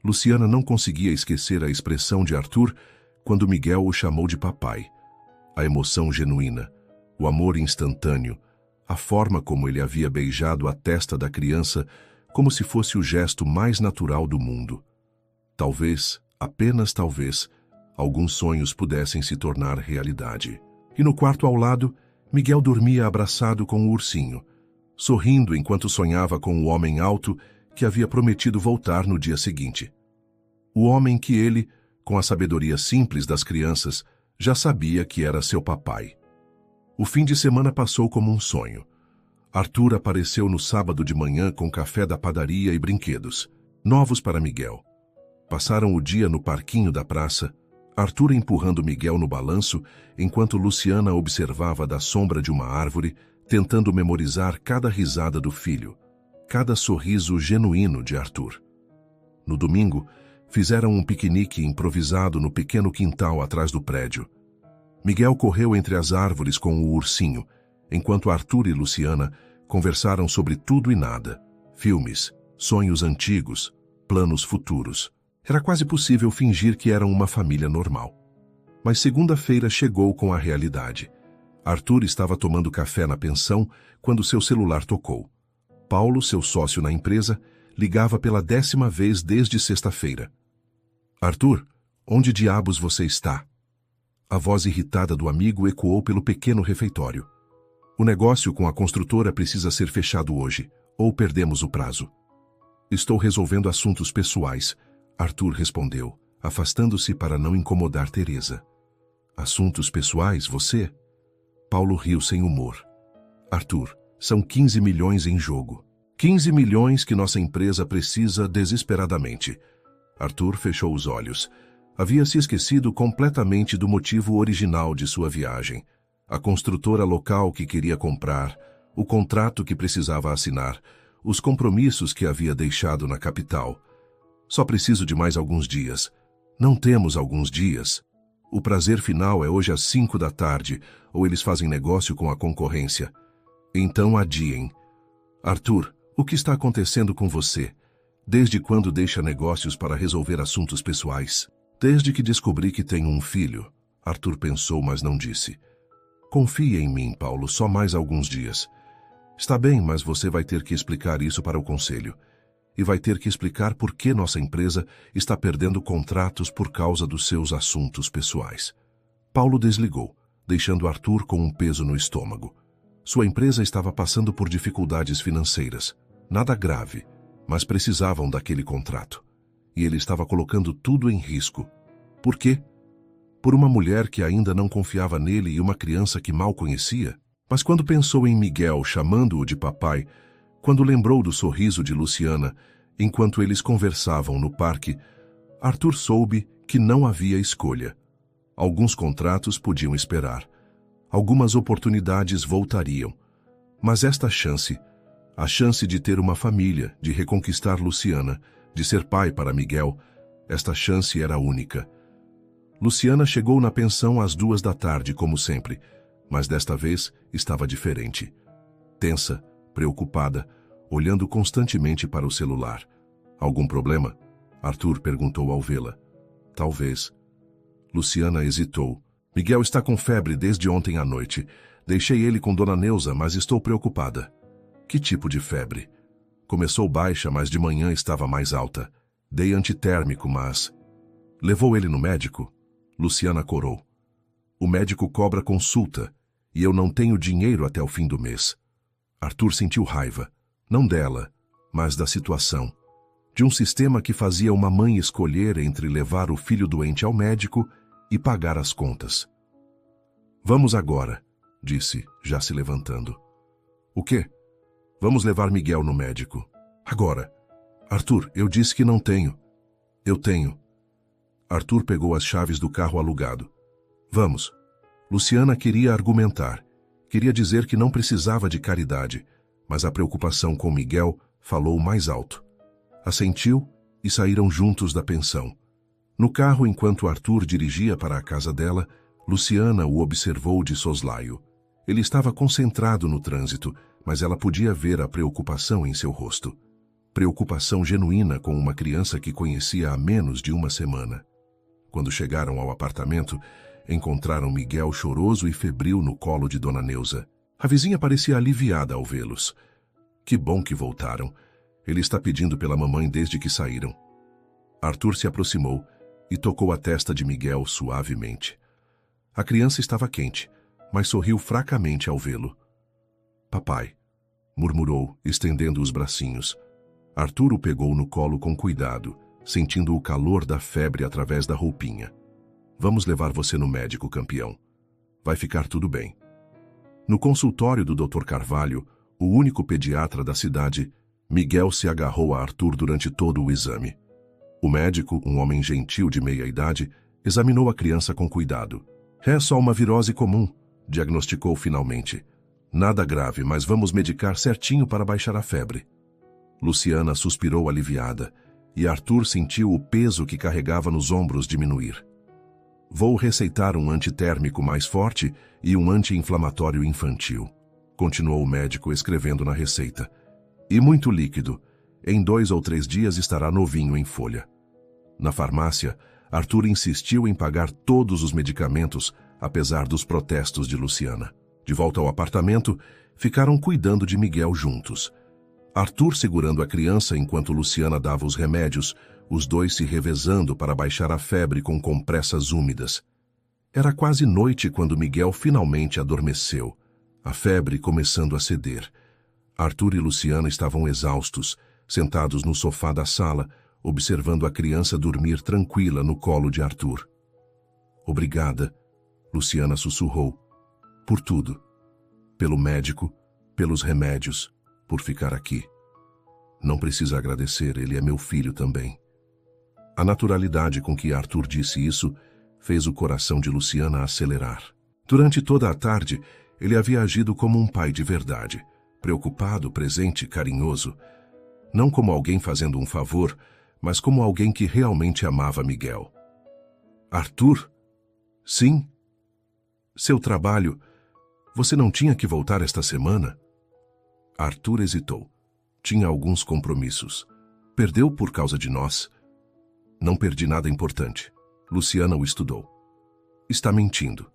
Luciana não conseguia esquecer a expressão de Arthur quando Miguel o chamou de papai. A emoção genuína, o amor instantâneo, a forma como ele havia beijado a testa da criança como se fosse o gesto mais natural do mundo. Talvez, apenas talvez, alguns sonhos pudessem se tornar realidade. E no quarto ao lado, Miguel dormia abraçado com o ursinho, sorrindo enquanto sonhava com o homem alto que havia prometido voltar no dia seguinte. O homem que ele, com a sabedoria simples das crianças, já sabia que era seu papai. O fim de semana passou como um sonho. Arthur apareceu no sábado de manhã com café da padaria e brinquedos, novos para Miguel. Passaram o dia no parquinho da praça, Arthur empurrando Miguel no balanço, enquanto Luciana observava da sombra de uma árvore, tentando memorizar cada risada do filho, cada sorriso genuíno de Arthur. No domingo, fizeram um piquenique improvisado no pequeno quintal atrás do prédio. Miguel correu entre as árvores com o ursinho, enquanto Arthur e Luciana conversaram sobre tudo e nada, filmes, sonhos antigos, planos futuros. Era quase possível fingir que eram uma família normal. Mas segunda-feira chegou com a realidade. Arthur estava tomando café na pensão quando seu celular tocou. Paulo, seu sócio na empresa, ligava pela 10ª vez desde sexta-feira. Arthur, onde diabos você está? A voz irritada do amigo ecoou pelo pequeno refeitório. O negócio com a construtora precisa ser fechado hoje, ou perdemos o prazo. Estou resolvendo assuntos pessoais, Arthur respondeu, afastando-se para não incomodar Teresa. Assuntos pessoais, você? Paulo riu sem humor. Arthur, são 15 milhões em jogo. 15 milhões que nossa empresa precisa desesperadamente. Arthur fechou os olhos. Havia se esquecido completamente do motivo original de sua viagem. A construtora local que queria comprar, o contrato que precisava assinar, os compromissos que havia deixado na capital. Só preciso de mais alguns dias. Não temos alguns dias. O prazer final é hoje às 5 da tarde, ou eles fazem negócio com a concorrência. Então adiem. Arthur, o que está acontecendo com você? Desde quando deixa negócios para resolver assuntos pessoais? Desde que descobri que tenho um filho. Arthur pensou, mas não disse. Confie em mim, Paulo, só mais alguns dias. Está bem, mas você vai ter que explicar isso para o conselho. E vai ter que explicar por que nossa empresa está perdendo contratos por causa dos seus assuntos pessoais. Paulo desligou, deixando Arthur com um peso no estômago. Sua empresa estava passando por dificuldades financeiras. Nada grave, mas precisavam daquele contrato. E ele estava colocando tudo em risco. Por quê? Por uma mulher que ainda não confiava nele e uma criança que mal conhecia? Mas quando pensou em Miguel chamando-o de papai, quando lembrou do sorriso de Luciana, enquanto eles conversavam no parque, Arthur soube que não havia escolha. Alguns contratos podiam esperar. Algumas oportunidades voltariam. Mas esta chance, a chance de ter uma família, de reconquistar Luciana, de ser pai para Miguel, esta chance era única. Luciana chegou na pensão às 14h, como sempre, mas desta vez estava diferente. Tensa, preocupada, olhando constantemente para o celular. Algum problema? Arthur perguntou ao vê-la. Talvez. Luciana hesitou. Miguel está com febre desde ontem à noite. Deixei ele com Dona Neuza, mas estou preocupada. Que tipo de febre? Começou baixa, mas de manhã estava mais alta. Dei antitérmico, mas... Levou ele no médico? Luciana corou. O médico cobra consulta, e eu não tenho dinheiro até o fim do mês. Arthur sentiu raiva, não dela, mas da situação. De um sistema que fazia uma mãe escolher entre levar o filho doente ao médico e pagar as contas. Vamos agora, disse, já se levantando. O quê? Vamos levar Miguel no médico. Agora. Arthur, eu disse que não tenho. Eu tenho. Arthur pegou as chaves do carro alugado. Vamos. Luciana queria argumentar. Queria dizer que não precisava de caridade, mas a preocupação com Miguel falou mais alto. Assentiu e saíram juntos da pensão. No carro, enquanto Arthur dirigia para a casa dela, Luciana o observou de soslaio. Ele estava concentrado no trânsito, mas ela podia ver a preocupação em seu rosto. Preocupação genuína com uma criança que conhecia há menos de uma semana. Quando chegaram ao apartamento, encontraram Miguel choroso e febril no colo de Dona Neuza. A vizinha parecia aliviada ao vê-los. Que bom que voltaram. Ele está pedindo pela mamãe desde que saíram. Arthur se aproximou e tocou a testa de Miguel suavemente. A criança estava quente, mas sorriu fracamente ao vê-lo. Papai, murmurou, estendendo os bracinhos. Arthur o pegou no colo com cuidado, sentindo o calor da febre através da roupinha. Vamos levar você no médico, campeão. Vai ficar tudo bem. No consultório do Dr. Carvalho, o único pediatra da cidade, Miguel se agarrou a Arthur durante todo o exame. O médico, um homem gentil de meia-idade, examinou a criança com cuidado. É só uma virose comum, diagnosticou finalmente. Nada grave, mas vamos medicar certinho para baixar a febre. Luciana suspirou aliviada, e Arthur sentiu o peso que carregava nos ombros diminuir. Vou receitar um antitérmico mais forte e um anti-inflamatório infantil, continuou o médico escrevendo na receita. E muito líquido. Em 2 ou 3 dias estará novinho em folha. Na farmácia, Arthur insistiu em pagar todos os medicamentos, apesar dos protestos de Luciana. De volta ao apartamento, ficaram cuidando de Miguel juntos. Arthur segurando a criança enquanto Luciana dava os remédios, os dois se revezando para baixar a febre com compressas úmidas. Era quase noite quando Miguel finalmente adormeceu, a febre começando a ceder. Arthur e Luciana estavam exaustos, sentados no sofá da sala, observando a criança dormir tranquila no colo de Arthur. Obrigada, Luciana sussurrou, por tudo. Pelo médico, pelos remédios, por ficar aqui. Não precisa agradecer, ele é meu filho também. A naturalidade com que Arthur disse isso fez o coração de Luciana acelerar. Durante toda a tarde, ele havia agido como um pai de verdade, preocupado, presente, carinhoso. Não como alguém fazendo um favor, mas como alguém que realmente amava Miguel. Arthur? Sim. Seu trabalho... Você não tinha que voltar esta semana? Arthur hesitou. Tinha alguns compromissos. Perdeu por causa de nós? Não perdi nada importante. Luciana o estudou. Está mentindo.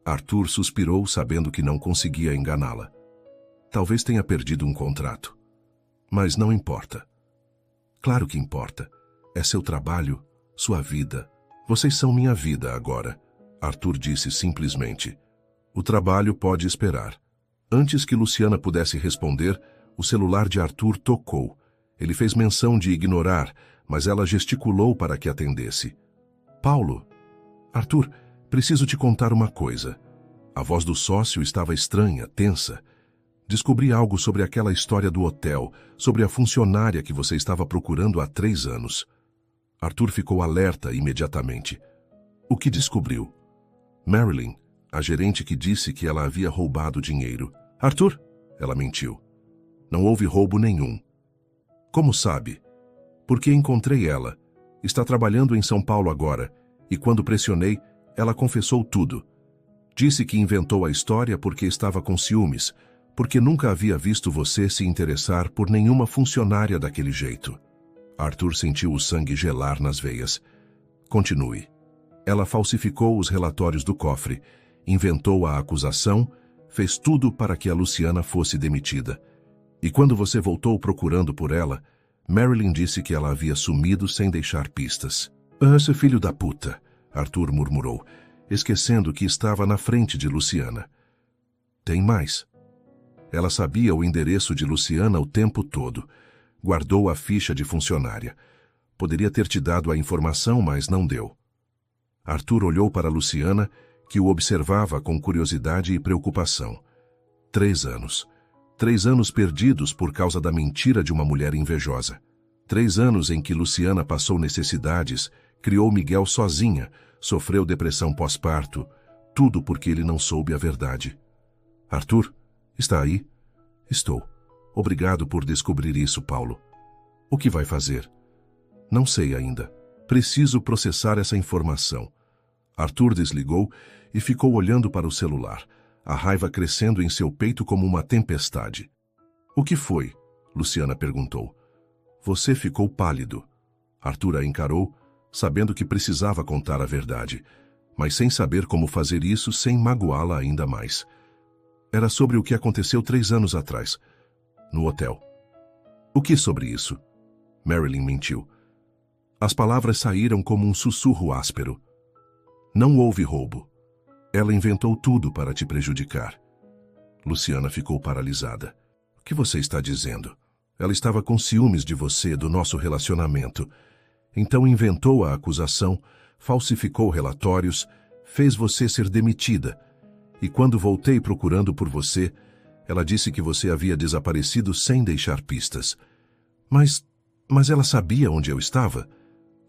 Arthur suspirou, sabendo que não conseguia enganá-la. Talvez tenha perdido um contrato. Mas não importa. Claro que importa. É seu trabalho, sua vida. Vocês são minha vida agora. Arthur disse simplesmente. O trabalho pode esperar. Antes que Luciana pudesse responder, o celular de Arthur tocou. Ele fez menção de ignorar, mas ela gesticulou para que atendesse. Paulo. Arthur, preciso te contar uma coisa. A voz do sócio estava estranha, tensa. Descobri algo sobre aquela história do hotel, sobre a funcionária que você estava procurando há 3 anos. Arthur ficou alerta imediatamente. O que descobriu? Marilyn, a gerente que disse que ela havia roubado dinheiro. Arthur? Ela mentiu. Não houve roubo nenhum. Como sabe? Porque encontrei ela. Está trabalhando em São Paulo agora, e quando pressionei, ela confessou tudo. Disse que inventou a história porque estava com ciúmes, porque nunca havia visto você se interessar por nenhuma funcionária daquele jeito. Arthur sentiu o sangue gelar nas veias. Continue. Ela falsificou os relatórios do cofre, inventou a acusação, fez tudo para que a Luciana fosse demitida. E quando você voltou procurando por ela, Marilyn disse que ela havia sumido sem deixar pistas. Seu filho da puta, Arthur murmurou, esquecendo que estava na frente de Luciana. Tem mais. Ela sabia o endereço de Luciana o tempo todo. Guardou a ficha de funcionária. Poderia ter te dado a informação, mas não deu. Arthur olhou para Luciana, que o observava com curiosidade e preocupação. 3 anos. 3 anos perdidos por causa da mentira de uma mulher invejosa. 3 anos em que Luciana passou necessidades, criou Miguel sozinha, sofreu depressão pós-parto, tudo porque ele não soube a verdade. Arthur, está aí? Estou. Obrigado por descobrir isso, Paulo. O que vai fazer? Não sei ainda. Preciso processar essa informação. Arthur desligou e ficou olhando para o celular, a raiva crescendo em seu peito como uma tempestade. O que foi? Luciana perguntou. Você ficou pálido. Arthur a encarou, sabendo que precisava contar a verdade, mas sem saber como fazer isso sem magoá-la ainda mais. Era sobre o que aconteceu 3 anos atrás, no hotel. O que sobre isso? Marilyn mentiu. As palavras saíram como um sussurro áspero. Não houve roubo. Ela inventou tudo para te prejudicar. Luciana ficou paralisada. O que você está dizendo? Ela estava com ciúmes de você, do nosso relacionamento. Então inventou a acusação, falsificou relatórios, fez você ser demitida. E quando voltei procurando por você, ela disse que você havia desaparecido sem deixar pistas. Mas ela sabia onde eu estava?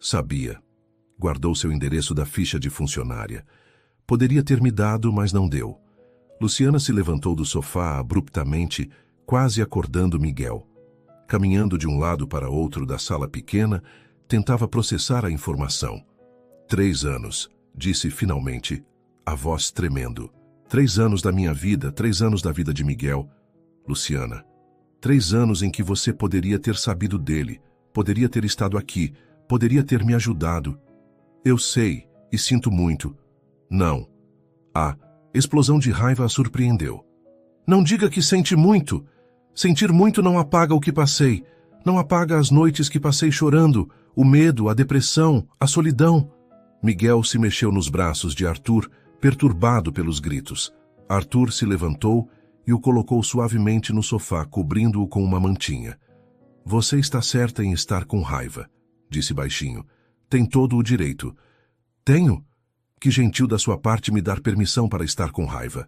Sabia. Guardou seu endereço da ficha de funcionária. Poderia ter me dado, mas não deu. Luciana se levantou do sofá abruptamente, quase acordando Miguel. Caminhando de um lado para outro da sala pequena, tentava processar a informação. 3 anos, disse finalmente, a voz tremendo. 3 anos da minha vida, 3 anos da vida de Miguel. Luciana, 3 anos em que você poderia ter sabido dele, poderia ter estado aqui, poderia ter me ajudado. Eu sei, e sinto muito. Não. A explosão de raiva a surpreendeu. Não diga que sente muito. Sentir muito não apaga o que passei. Não apaga as noites que passei chorando, o medo, a depressão, a solidão. Miguel se mexeu nos braços de Arthur, perturbado pelos gritos. Arthur se levantou e o colocou suavemente no sofá, cobrindo-o com uma mantinha. Você está certa em estar com raiva, disse baixinho. Tem todo o direito. Tenho? Que gentil da sua parte me dar permissão para estar com raiva.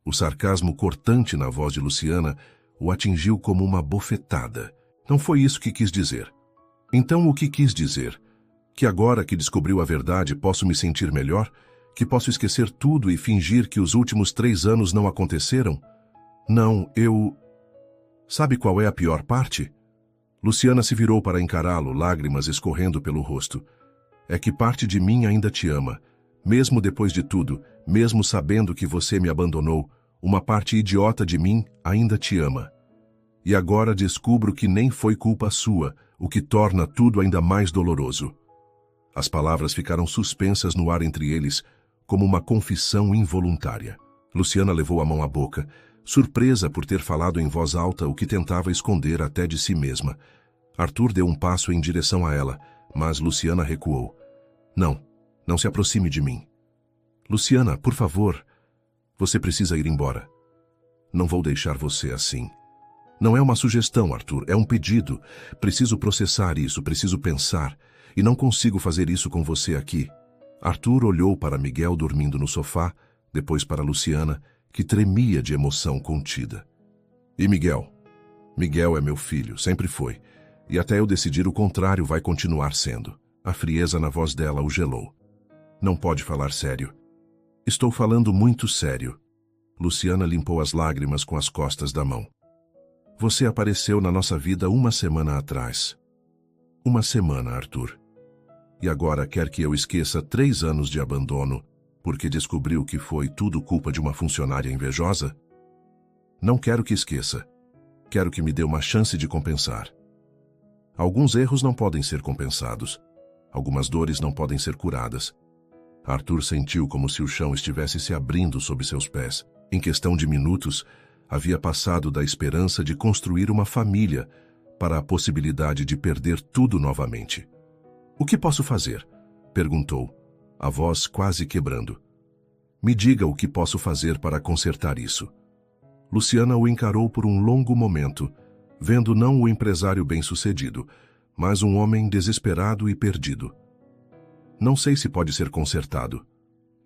O sarcasmo cortante na voz de Luciana o atingiu como uma bofetada. Não foi isso que quis dizer. Então o que quis dizer? Que agora que descobriu a verdade posso me sentir melhor? Que posso esquecer tudo e fingir que os últimos 3 anos não aconteceram? Não, eu... Sabe qual é a pior parte? Luciana se virou para encará-lo, lágrimas escorrendo pelo rosto. É que parte de mim ainda te ama. Mesmo depois de tudo, mesmo sabendo que você me abandonou, uma parte idiota de mim ainda te ama. E agora descubro que nem foi culpa sua, o que torna tudo ainda mais doloroso. As palavras ficaram suspensas no ar entre eles, como uma confissão involuntária. Luciana levou a mão à boca, surpresa por ter falado em voz alta o que tentava esconder até de si mesma. Arthur deu um passo em direção a ela, mas Luciana recuou. Não se aproxime de mim. Luciana, por favor, você precisa ir embora. Não vou deixar você assim. Não é uma sugestão, Arthur, é um pedido. Preciso processar isso, preciso pensar, e não consigo fazer isso com você aqui. Arthur olhou para Miguel dormindo no sofá, depois para Luciana, que tremia de emoção contida. E Miguel? Miguel é meu filho, sempre foi. E até eu decidir o contrário vai continuar sendo. A frieza na voz dela o gelou. Não pode falar sério. Estou falando muito sério. Luciana limpou as lágrimas com as costas da mão. Você apareceu na nossa vida 1 semana atrás. 1 semana, Arthur. E agora quer que eu esqueça 3 anos de abandono porque descobriu que foi tudo culpa de uma funcionária invejosa? Não quero que esqueça. Quero que me dê uma chance de compensar. Alguns erros não podem ser compensados. Algumas dores não podem ser curadas. Arthur sentiu como se o chão estivesse se abrindo sob seus pés. Em questão de minutos, havia passado da esperança de construir uma família para a possibilidade de perder tudo novamente. O que posso fazer? Perguntou, a voz quase quebrando. Me diga o que posso fazer para consertar isso. Luciana o encarou por um longo momento, vendo não o empresário bem-sucedido, mas um homem desesperado e perdido. Não sei se pode ser consertado,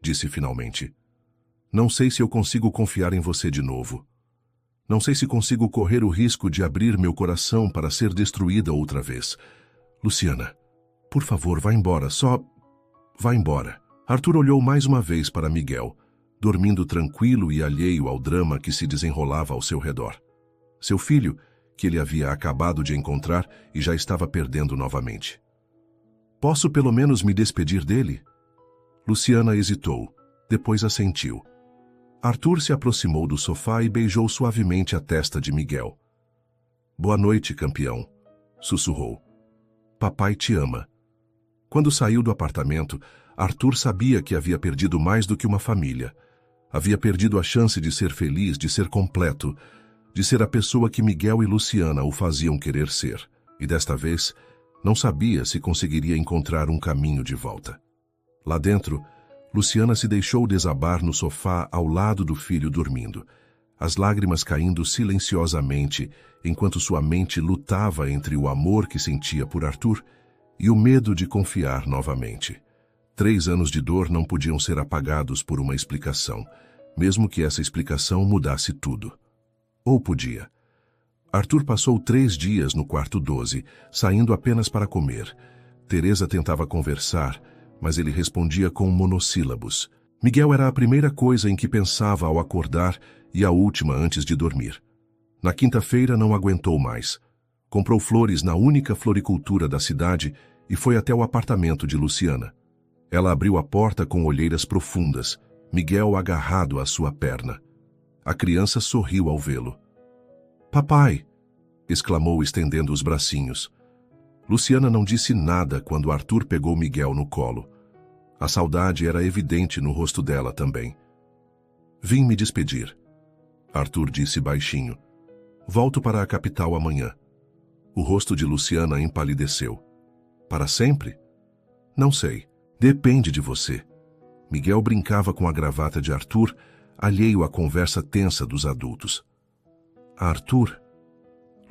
disse finalmente. Não sei se eu consigo confiar em você de novo. Não sei se consigo correr o risco de abrir meu coração para ser destruída outra vez. Luciana, por favor, vá embora, só vá embora. Arthur olhou mais uma vez para Miguel, dormindo tranquilo e alheio ao drama que se desenrolava ao seu redor. Seu filho, que ele havia acabado de encontrar e já estava perdendo novamente. Posso pelo menos me despedir dele? Luciana hesitou, depois assentiu. Arthur se aproximou do sofá e beijou suavemente a testa de Miguel. Boa noite, campeão, sussurrou. Papai te ama. Quando saiu do apartamento, Arthur sabia que havia perdido mais do que uma família. Havia perdido a chance de ser feliz, de ser completo, de ser a pessoa que Miguel e Luciana o faziam querer ser. E desta vez, não sabia se conseguiria encontrar um caminho de volta. Lá dentro, Luciana se deixou desabar no sofá ao lado do filho dormindo, as lágrimas caindo silenciosamente enquanto sua mente lutava entre o amor que sentia por Arthur e o medo de confiar novamente. 3 anos de dor não podiam ser apagados por uma explicação, mesmo que essa explicação mudasse tudo. Ou podia. Arthur passou 3 dias no quarto 12, saindo apenas para comer. Teresa tentava conversar, mas ele respondia com monossílabos. Miguel era a primeira coisa em que pensava ao acordar e a última antes de dormir. Na quinta-feira não aguentou mais. Comprou flores na única floricultura da cidade e foi até o apartamento de Luciana. Ela abriu a porta com olheiras profundas, Miguel agarrado à sua perna. A criança sorriu ao vê-lo. Papai! Exclamou estendendo os bracinhos. Luciana não disse nada quando Arthur pegou Miguel no colo. A saudade era evidente no rosto dela também. Vim me despedir. Arthur disse baixinho. Volto para a capital amanhã. O rosto de Luciana empalideceu. Para sempre? Não sei. Depende de você. Miguel brincava com a gravata de Arthur, alheio à conversa tensa dos adultos. Arthur?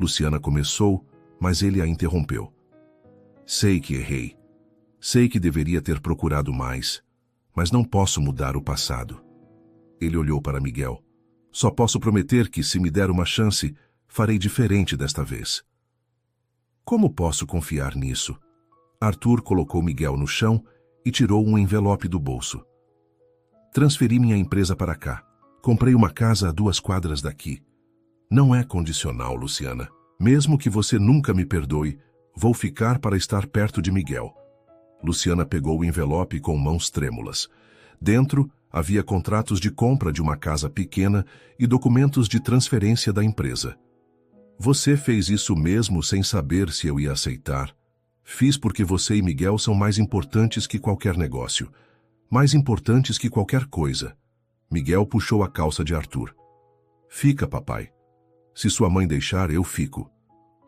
Luciana começou, mas ele a interrompeu. Sei que errei. Sei que deveria ter procurado mais, mas não posso mudar o passado. Ele olhou para Miguel. Só posso prometer que, se me der uma chance, farei diferente desta vez. Como posso confiar nisso? Arthur colocou Miguel no chão e tirou um envelope do bolso. Transferi minha empresa para cá. Comprei uma casa a 2 quadras daqui. Não é condicional, Luciana. Mesmo que você nunca me perdoe, vou ficar para estar perto de Miguel. Luciana pegou o envelope com mãos trêmulas. Dentro, havia contratos de compra de uma casa pequena e documentos de transferência da empresa. Você fez isso mesmo sem saber se eu ia aceitar. Fiz porque você e Miguel são mais importantes que qualquer negócio. Mais importantes que qualquer coisa. Miguel puxou a calça de Arthur. Fica, papai. Se sua mãe deixar, eu fico.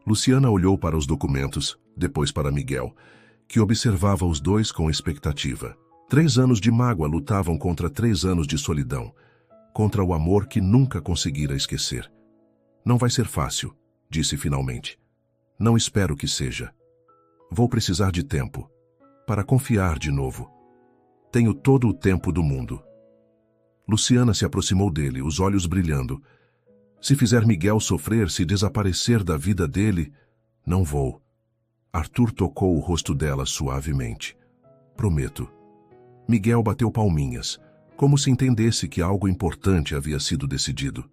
Luciana olhou para os documentos, depois para Miguel, que observava os dois com expectativa. 3 anos de mágoa lutavam contra 3 anos de solidão, contra o amor que nunca conseguira esquecer. Não vai ser fácil, disse finalmente. Não espero que seja. Vou precisar de tempo, para confiar de novo. Tenho todo o tempo do mundo. Luciana se aproximou dele, os olhos brilhando. Se fizer Miguel sofrer, se desaparecer da vida dele, não vou. Arthur tocou o rosto dela suavemente. Prometo. Miguel bateu palminhas, como se entendesse que algo importante havia sido decidido.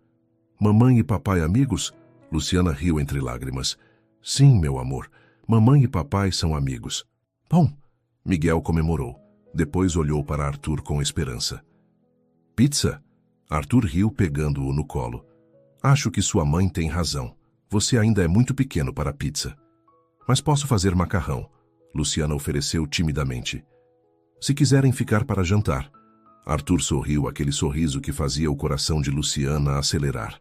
Mamãe e papai amigos? Luciana riu entre lágrimas. Sim, meu amor. Mamãe e papai são amigos. Bom, Miguel comemorou. Depois olhou para Arthur com esperança. Pizza? Arthur riu pegando-o no colo. Acho que sua mãe tem razão. Você ainda é muito pequeno para pizza. Mas posso fazer macarrão, Luciana ofereceu timidamente. Se quiserem ficar para jantar. Arthur sorriu aquele sorriso que fazia o coração de Luciana acelerar.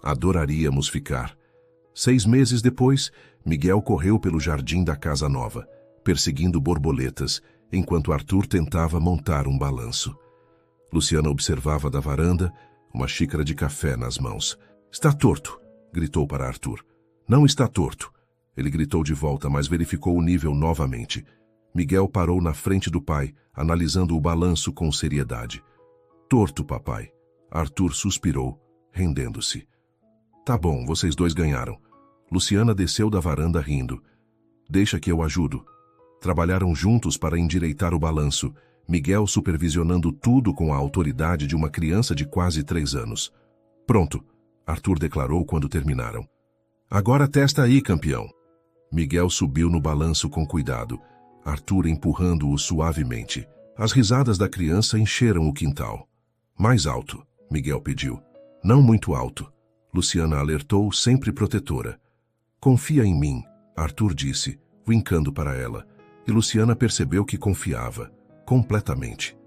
Adoraríamos ficar. 6 meses depois, Miguel correu pelo jardim da casa nova, perseguindo borboletas, enquanto Arthur tentava montar um balanço. Luciana observava da varanda, uma xícara de café nas mãos. Está torto, gritou para Arthur. Não está torto. Ele gritou de volta, mas verificou o nível novamente. Miguel parou na frente do pai, analisando o balanço com seriedade. Torto, papai. Arthur suspirou, rendendo-se. Tá bom, vocês dois ganharam. Luciana desceu da varanda rindo. Deixa que eu ajudo. Trabalharam juntos para endireitar o balanço, Miguel supervisionando tudo com a autoridade de uma criança de quase 3 anos. Pronto, Arthur declarou quando terminaram. Agora testa aí, campeão. Miguel subiu no balanço com cuidado, Arthur empurrando-o suavemente. As risadas da criança encheram o quintal. Mais alto, Miguel pediu. Não muito alto. Luciana alertou, sempre protetora. Confia em mim, Arthur disse, wincando para ela, e Luciana percebeu que confiava, completamente.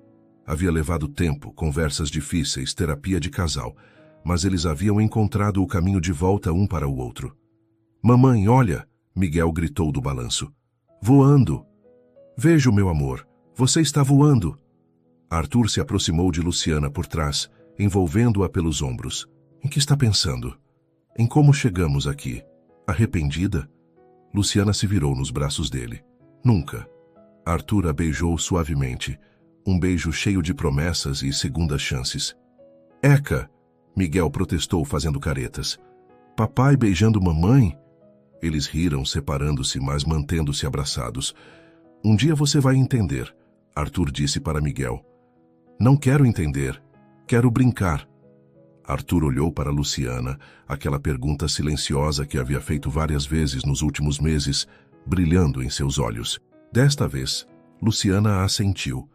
Havia levado tempo, conversas difíceis, terapia de casal, mas eles haviam encontrado o caminho de volta um para o outro. Mamãe, olha, Miguel gritou do balanço. Voando! Vejo, meu amor, você está voando! Arthur se aproximou de Luciana por trás, envolvendo-a pelos ombros. Em que está pensando? Em como chegamos aqui? Arrependida? Luciana se virou nos braços dele. Nunca. Arthur a beijou suavemente, um beijo cheio de promessas e segundas chances. Eca! Miguel protestou fazendo caretas. Papai beijando mamãe? Eles riram, separando-se, mas mantendo-se abraçados. Um dia você vai entender, Arthur disse para Miguel. Não quero entender. Quero brincar. Arthur olhou para Luciana, aquela pergunta silenciosa que havia feito várias vezes nos últimos meses, brilhando em seus olhos. Desta vez, Luciana assentiu.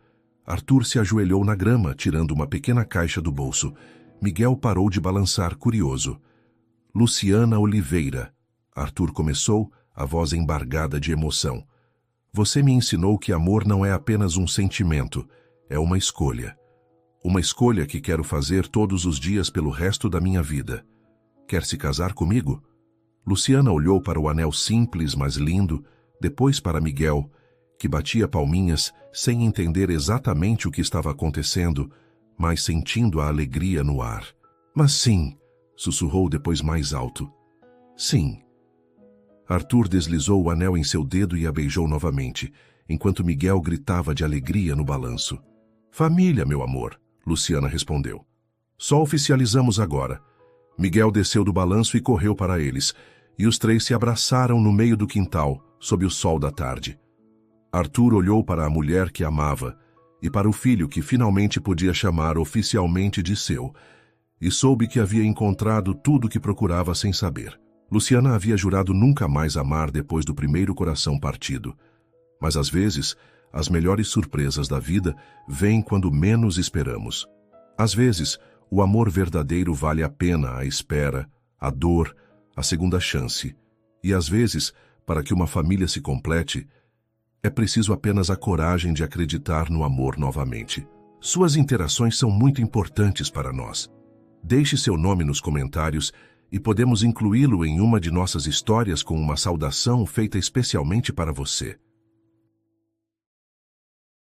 Arthur se ajoelhou na grama, tirando uma pequena caixa do bolso. Miguel parou de balançar, curioso. Luciana Oliveira. Arthur começou, a voz embargada de emoção. Você me ensinou que amor não é apenas um sentimento, é uma escolha. Uma escolha que quero fazer todos os dias pelo resto da minha vida. Quer se casar comigo? Luciana olhou para o anel simples, mas lindo, depois para Miguel, que batia palminhas sem entender exatamente o que estava acontecendo, mas sentindo a alegria no ar. Mas sim, sussurrou depois mais alto. Sim. Arthur deslizou o anel em seu dedo e a beijou novamente, enquanto Miguel gritava de alegria no balanço. Família, meu amor, Luciana respondeu. Só oficializamos agora. Miguel desceu do balanço e correu para eles, e os 3 se abraçaram no meio do quintal, sob o sol da tarde. Arthur olhou para a mulher que amava e para o filho que finalmente podia chamar oficialmente de seu, e soube que havia encontrado tudo o que procurava sem saber. Luciana havia jurado nunca mais amar depois do primeiro coração partido. Mas às vezes, as melhores surpresas da vida vêm quando menos esperamos. Às vezes, o amor verdadeiro vale a pena a espera, a dor, a segunda chance. E às vezes, para que uma família se complete, é preciso apenas a coragem de acreditar no amor novamente. Suas interações são muito importantes para nós. Deixe seu nome nos comentários e podemos incluí-lo em uma de nossas histórias com uma saudação feita especialmente para você.